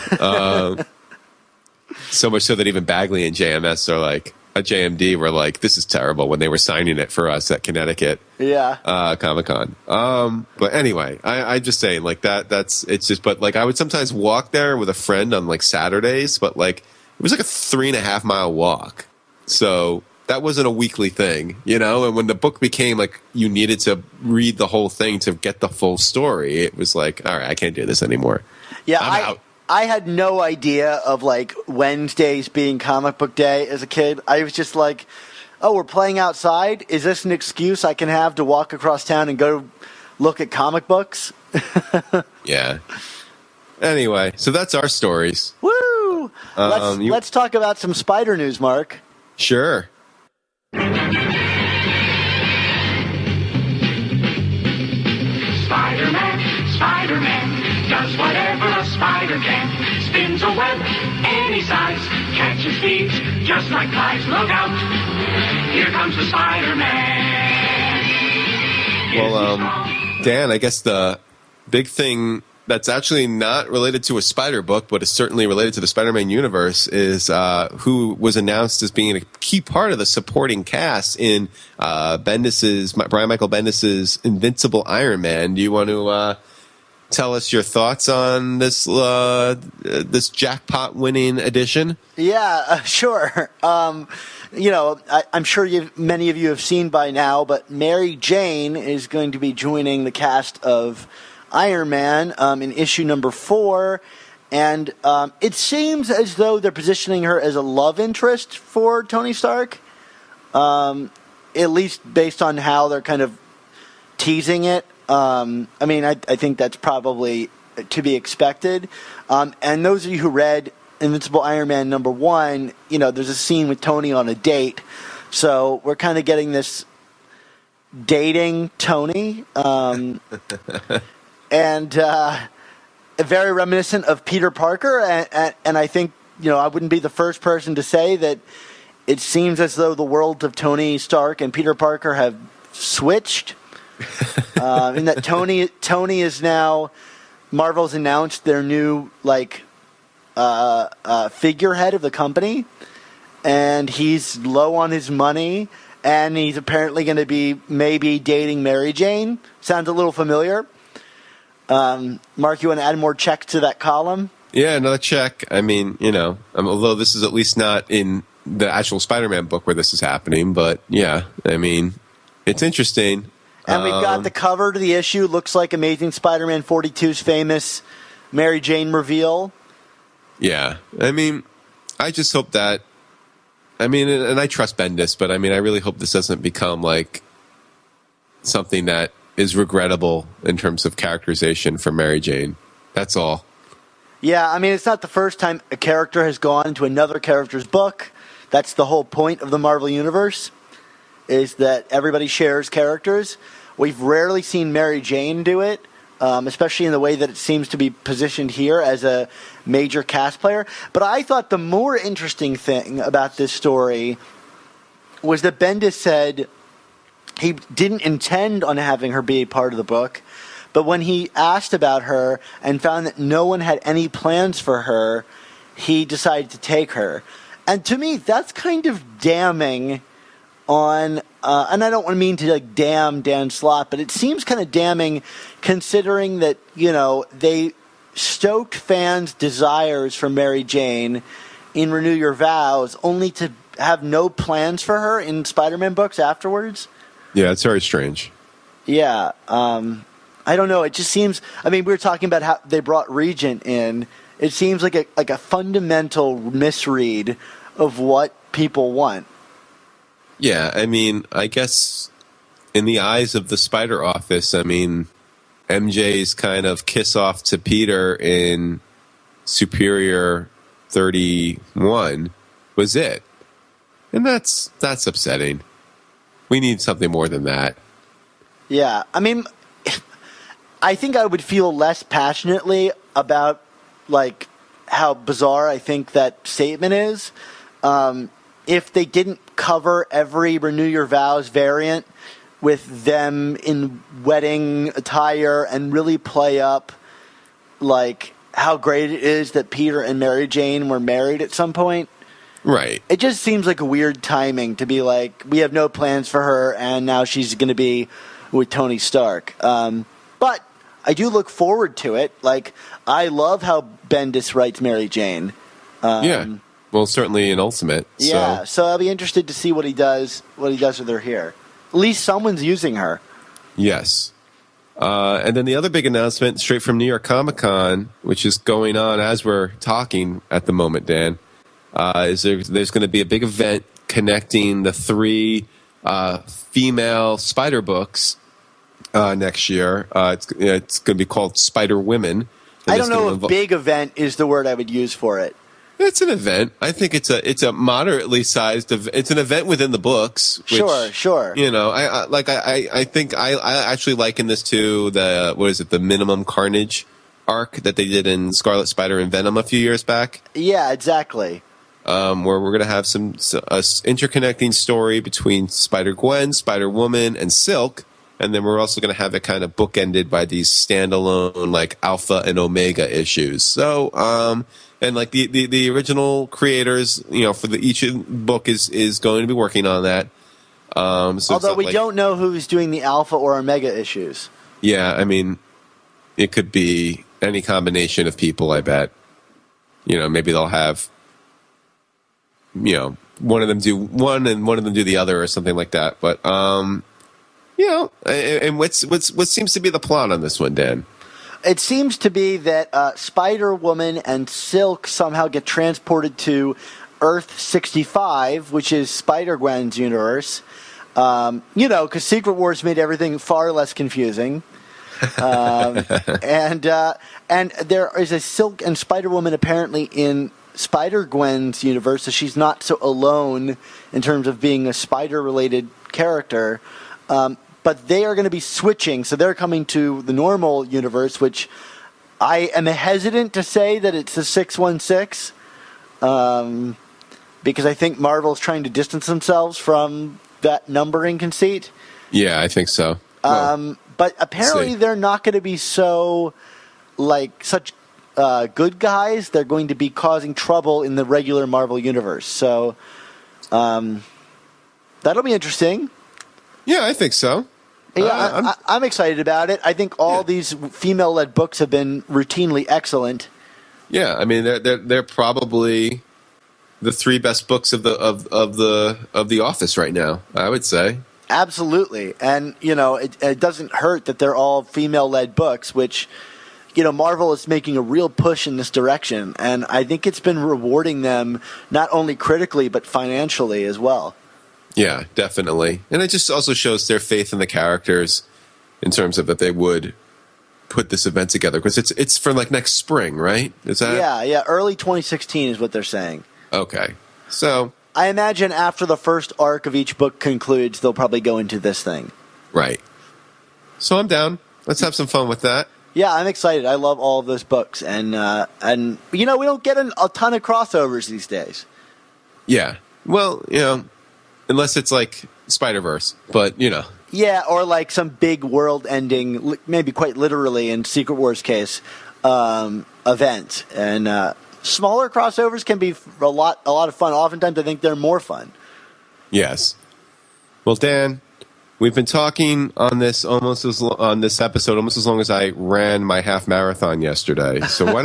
So much so that even Bagley and JMS are like, at JMD were like, this is terrible when they were signing it for us at Connecticut Comic-Con. But anyway, I'm just saying, like, it's just, but like, I would sometimes walk there with a friend on like Saturdays, but like, it was like a 3.5 mile walk. So that wasn't a weekly thing, you know? And when the book became like, you needed to read the whole thing to get the full story, it was like, all right, I can't do this anymore. Yeah, I'm out. I had no idea of like Wednesdays being comic book day as a kid. I was just like, oh, we're playing outside? Is this an excuse I can have to walk across town and go look at comic books? Yeah. Anyway, so that's our stories. Woo! Let's talk about some spider news, Mark. Sure. Spider-Man does whatever a spider can. Spins a web any size, catches thieves just like flies. Look out, here comes the Spider-Man. Well, Dan, I guess the big thing that's actually not related to a spider book, but is certainly related to the Spider-Man universe, is who was announced as being a key part of the supporting cast in Brian Michael Bendis's Invincible Iron Man. Do you want to tell us your thoughts on this this jackpot-winning edition? Yeah, sure. I'm sure many of you have seen by now, but Mary Jane is going to be joining the cast of Iron Man in issue number 4, and it seems as though they're positioning her as a love interest for Tony Stark, at least based on how they're kind of teasing it. I think that's probably to be expected. And those of you who read Invincible Iron Man number 1, there's a scene with Tony on a date, so we're kind of getting this dating Tony. And very reminiscent of Peter Parker, and I think I wouldn't be the first person to say that it seems as though the worlds of Tony Stark and Peter Parker have switched. In that Tony is now, Marvel's announced their new figurehead of the company, and he's low on his money, and he's apparently going to be maybe dating Mary Jane. Sounds a little familiar. Mark, you want to add more checks to that column? Yeah, another check. I mean, although this is at least not in the actual Spider-Man book where this is happening, but yeah, I mean, it's interesting. And we've got the cover to the issue. Looks like Amazing Spider-Man 42's famous Mary Jane reveal. Yeah, I mean, I just hope that, and I trust Bendis, but I really hope this doesn't become like something that is regrettable in terms of characterization for Mary Jane. That's all. Yeah, it's not the first time a character has gone into another character's book. That's the whole point of the Marvel Universe, is that everybody shares characters. We've rarely seen Mary Jane do it, especially in the way that it seems to be positioned here as a major cast player. But I thought the more interesting thing about this story was that Bendis said he didn't intend on having her be a part of the book, but when he asked about her and found that no one had any plans for her, he decided to take her. And to me, that's kind of damning on, and I don't want to mean to damn Dan Slott, but it seems kind of damning considering that, they stoked fans' desires for Mary Jane in Renew Your Vows only to have no plans for her in Spider-Man books afterwards. Yeah, it's very strange. Yeah, I don't know. It just seems. We were talking about how they brought Regent in. It seems like a fundamental misread of what people want. Yeah, I guess in the eyes of the Spider Office, MJ's kind of kiss off to Peter in Superior 31 was it, and that's upsetting. We need something more than that. Yeah, I think I would feel less passionately about like how bizarre I think that statement is if they didn't cover every Renew Your Vows variant with them in wedding attire and really play up like how great it is that Peter and Mary Jane were married at some point. Right. It just seems like a weird timing to be like, we have no plans for her and now she's going to be with Tony Stark. But I do look forward to it. Like, I love how Bendis writes Mary Jane. Yeah. Well, certainly in Ultimate. Yeah, so I'll be interested to see what he does with her here. At least someone's using her. Yes. And then the other big announcement, straight from New York Comic Con, which is going on as we're talking at the moment, Dan, is there's going to be a big event connecting the 3 female Spider books next year. It's going to be called Spider Women. I don't know if big event is the word I would use for it. It's an event. I think it's a moderately sized. It's an event within the books. Which, Sure. You know, I think I actually liken this to the Minimum Carnage arc that they did in Scarlet Spider and Venom a few years back. Yeah, exactly. Where we're going to have some interconnecting story between Spider-Gwen, Spider-Woman, and Silk, and then we're also going to have it kind of bookended by these standalone like Alpha and Omega issues. So, and like the original creators, you know, for each book is going to be working on that. So although we don't know who's doing the Alpha or Omega issues. Yeah, I mean, it could be any combination of people. I bet. You know, maybe they'll have, you know, one of them do one and one of them do the other or something like that. But you know, and what seems to be the plot on this one, Dan? It seems to be that Spider-Woman and Silk somehow get transported to Earth 65, which is Spider-Gwen's universe. You know, because Secret Wars made everything far less confusing. And there is a Silk and Spider-Woman apparently in Spider-Gwen's universe, so she's not so alone in terms of being a spider-related character. But they are going to be switching, so they're coming to the normal universe, which I am hesitant to say that it's the 616, because I think Marvel's trying to distance themselves from that numbering conceit. Yeah, I think so. But apparently they're not going to be so, like, such good guys. They're going to be causing trouble in the regular Marvel universe. So that'll be interesting. Yeah, I think so. Yeah, I'm excited about it. I think all these female-led books have been routinely excellent. Yeah, I mean they're probably the 3 best books of the Office right now, I would say. Absolutely, and you know it doesn't hurt that they're all female-led books, which you know Marvel is making a real push in this direction, and I think it's been rewarding them not only critically but financially as well. Yeah, definitely. And it just also shows their faith in the characters in terms of that they would put this event together. Because it's for like next spring, right? Is that? Yeah, early 2016 is what they're saying. Okay. So I imagine after the first arc of each book concludes, they'll probably go into this thing. Right. So I'm down. Let's have some fun with that. Yeah, I'm excited. I love all of those books. And you know, we don't get a ton of crossovers these days. Yeah. Well, you know, unless it's like Spider-Verse, but you know. Yeah, or like some big world-ending, maybe quite literally in Secret Wars case, event. And smaller crossovers can be a lot of fun. Oftentimes, I think they're more fun. Yes. Well, Dan, we've been talking on this on this episode almost as long as I ran my half marathon yesterday. So why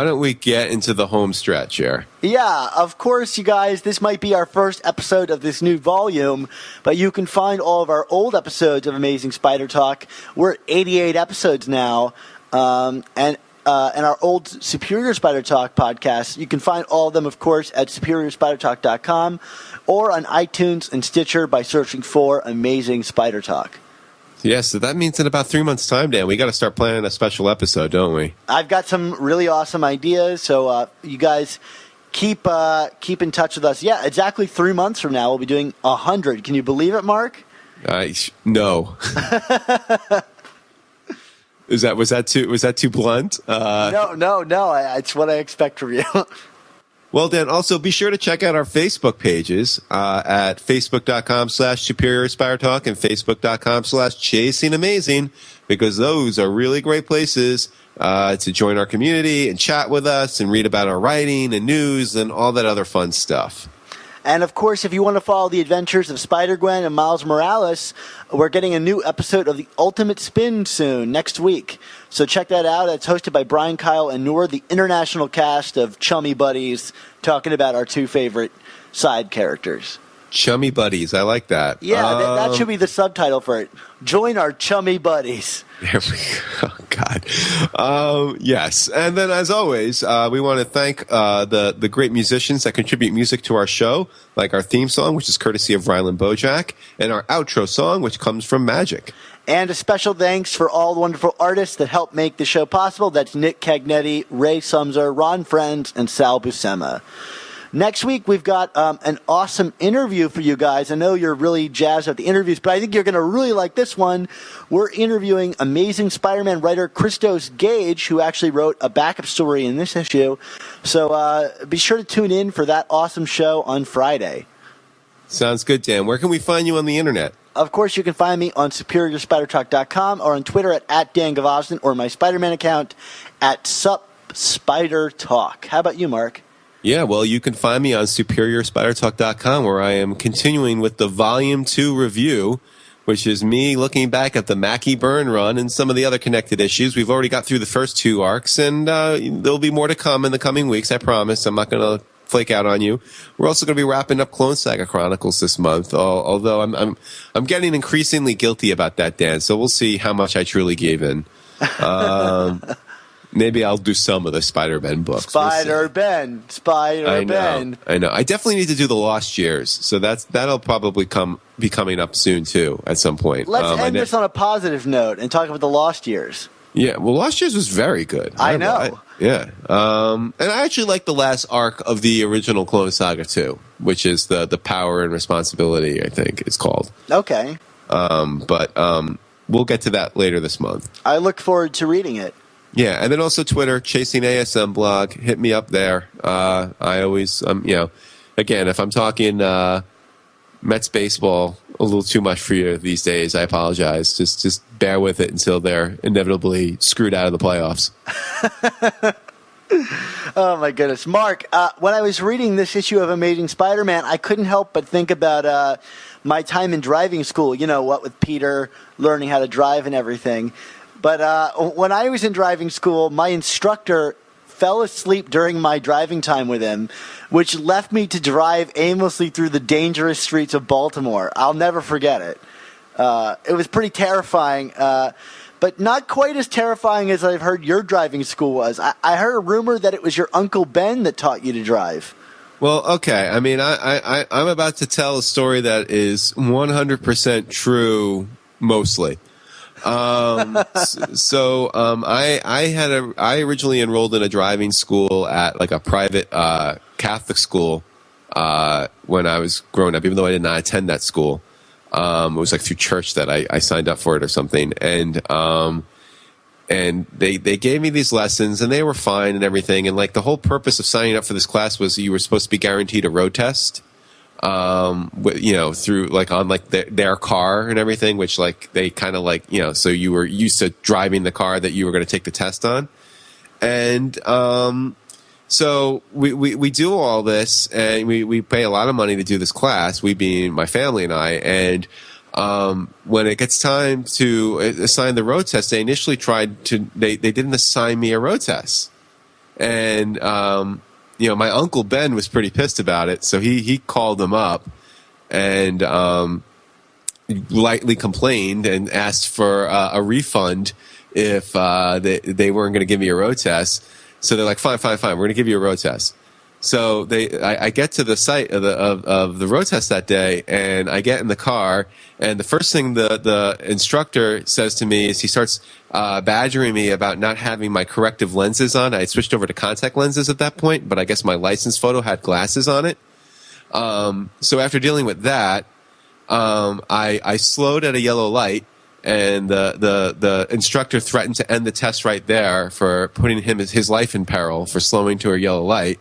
don't we get into the home stretch here? Yeah, of course, you guys. This might be our first episode of this new volume, but you can find all of our old episodes of Amazing Spider Talk. We're at 88 episodes now, and our old Superior Spider Talk podcast. You can find all of them, of course, at superiorspidertalk.com or on iTunes and Stitcher by searching for Amazing Spider Talk. Yes, so that means in about 3 months' time, Dan, we got to start planning a special episode, don't we? I've got some really awesome ideas, so you guys keep in touch with us. Yeah, exactly 3 months from now, we'll be doing 100. Can you believe it, Mark? No. Was that too blunt? No. It's what I expect from you. Well, Dan, also be sure to check out our Facebook pages at facebook.com/Superior Spider Talk and facebook.com/Chasing Amazing, because those are really great places to join our community and chat with us and read about our writing and news and all that other fun stuff. And, of course, if you want to follow the adventures of Spider-Gwen and Miles Morales, we're getting a new episode of The Ultimate Spin soon, next week. So check that out. It's hosted by Brian, Kyle, and Noor, the international cast of chummy buddies, talking about our two favorite side characters. Chummy buddies. I like that. Yeah, that should be the subtitle for it. Join our chummy buddies. There we go. God. Yes. And then, as always, we want to thank the great musicians that contribute music to our show, like our theme song, which is courtesy of Ryland Bojack, and our outro song, which comes from Magic. And a special thanks for all the wonderful artists that help make the show possible. That's Nick Cagnetti, Ray Sumser, Ron Friends, and Sal Buscema. Next week, we've got an awesome interview for you guys. I know you're really jazzed about the interviews, but I think you're going to really like this one. We're interviewing Amazing Spider-Man writer Christos Gage, who actually wrote a backup story in this issue. So be sure to tune in for that awesome show on Friday. Sounds good, Dan. Where can we find you on the internet? Of course, you can find me on SuperiorSpiderTalk.com or on Twitter at Dan Gvozden, or my Spider-Man account at SupSpiderTalk. How about you, Mark? Yeah, well, you can find me on SuperiorSpiderTalk.com, where I am continuing with the Volume 2 review, which is me looking back at the Mackie Byrne run and some of the other connected issues. We've already got through the first 2 arcs, and there'll be more to come in the coming weeks, I promise. I'm not going to flake out on you. We're also going to be wrapping up Clone Saga Chronicles this month, although I'm getting increasingly guilty about that, Dan, so we'll see how much I truly gave in. Maybe I'll do some of the Spider-Ben books. Spider-Ben. I know. I definitely need to do the Lost Years, so that'll probably be coming up soon too at some point. Let's end this on a positive note and talk about the Lost Years. Yeah, well, Lost Years was very good. I know. Yeah, and I actually like the last arc of the original Clone Saga too, which is the Power and Responsibility, I think it's called. Okay. But we'll get to that later this month. I look forward to reading it. Yeah, and then also Twitter, Chasing ASM blog. Hit me up there. I always, again, if I'm talking Mets baseball a little too much for you these days, I apologize. Just bear with it until they're inevitably screwed out of the playoffs. Oh, my goodness. Mark, when I was reading this issue of Amazing Spider-Man, I couldn't help but think about my time in driving school. You know, what with Peter learning how to drive and everything. But when I was in driving school, my instructor fell asleep during my driving time with him, which left me to drive aimlessly through the dangerous streets of Baltimore. I'll never forget it. It was pretty terrifying, but not quite as terrifying as I've heard your driving school was. I heard a rumor that it was your Uncle Ben that taught you to drive. Well, okay. I mean, I'm about to tell a story that is 100% true, mostly. I originally enrolled in a driving school at like a private Catholic school when I was growing up, even though I did not attend that school. It was like through church that I signed up for it or something, and they gave me these lessons, and they were fine and everything. And like the whole purpose of signing up for this class was you were supposed to be guaranteed a road test. Through like on like their car and everything, which like they kind of like, so you were used to driving the car that you were going to take the test on. And, so we do all this, and we pay a lot of money to do this class, we being my family and I. And, when it gets time to assign the road test, they initially they didn't assign me a road test. And, my Uncle Ben was pretty pissed about it, so he called them up and lightly complained and asked for a refund if they weren't going to give me a road test. So they're like, fine, we're going to give you a road test. So I get to the site of the road test that day, and I get in the car, and the first thing the instructor says to me is he starts badgering me about not having my corrective lenses on. I had switched over to contact lenses at that point, but I guess my license photo had glasses on it. So after dealing with that, I slowed at a yellow light, and the instructor threatened to end the test right there for putting his life in peril for slowing to a yellow light.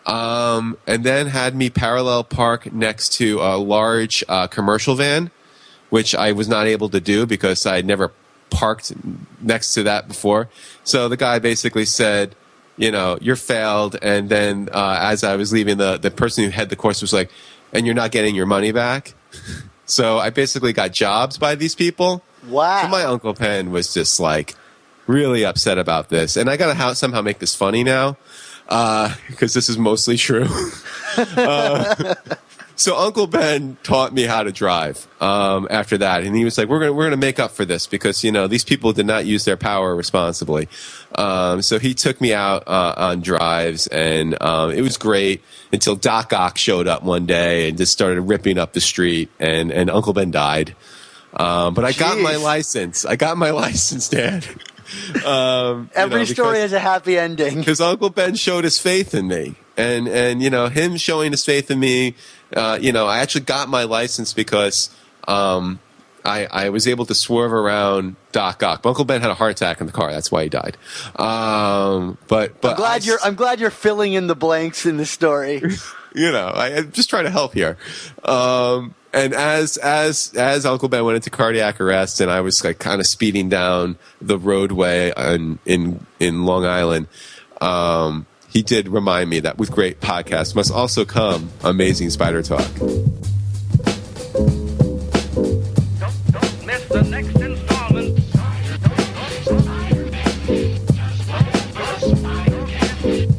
And then had me parallel park next to a large commercial van, which I was not able to do because I had never parked next to that before. So the guy basically said, you're failed. And then as I was leaving, the person who had the course was like, and you're not getting your money back. So I basically got jobs by these people. Wow. So my Uncle Ben was just like really upset about this. And I got to somehow make this funny now because this is mostly true. So Uncle Ben taught me how to drive after that, and he was like, "We're gonna make up for this because these people did not use their power responsibly." So he took me out on drives, and it was great until Doc Ock showed up one day and just started ripping up the street, and Uncle Ben died. But I got my license. Dad. Every story has a happy ending. Because Uncle Ben showed his faith in me, and him showing his faith in me. I actually got my license because I was able to swerve around Doc Ock. Uncle Ben had a heart attack in the car. That's why he died. But I'm glad you're filling in the blanks in the story. I'm just trying to help here. And as Uncle Ben went into cardiac arrest, and I was like kind of speeding down the roadway in Long Island. He did remind me that with great podcasts must also come amazing spider talk. Don't miss the next installment.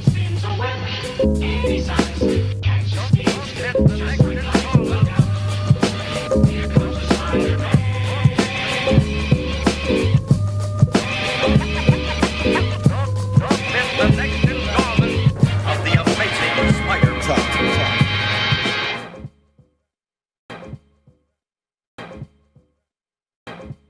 Spins a web any size.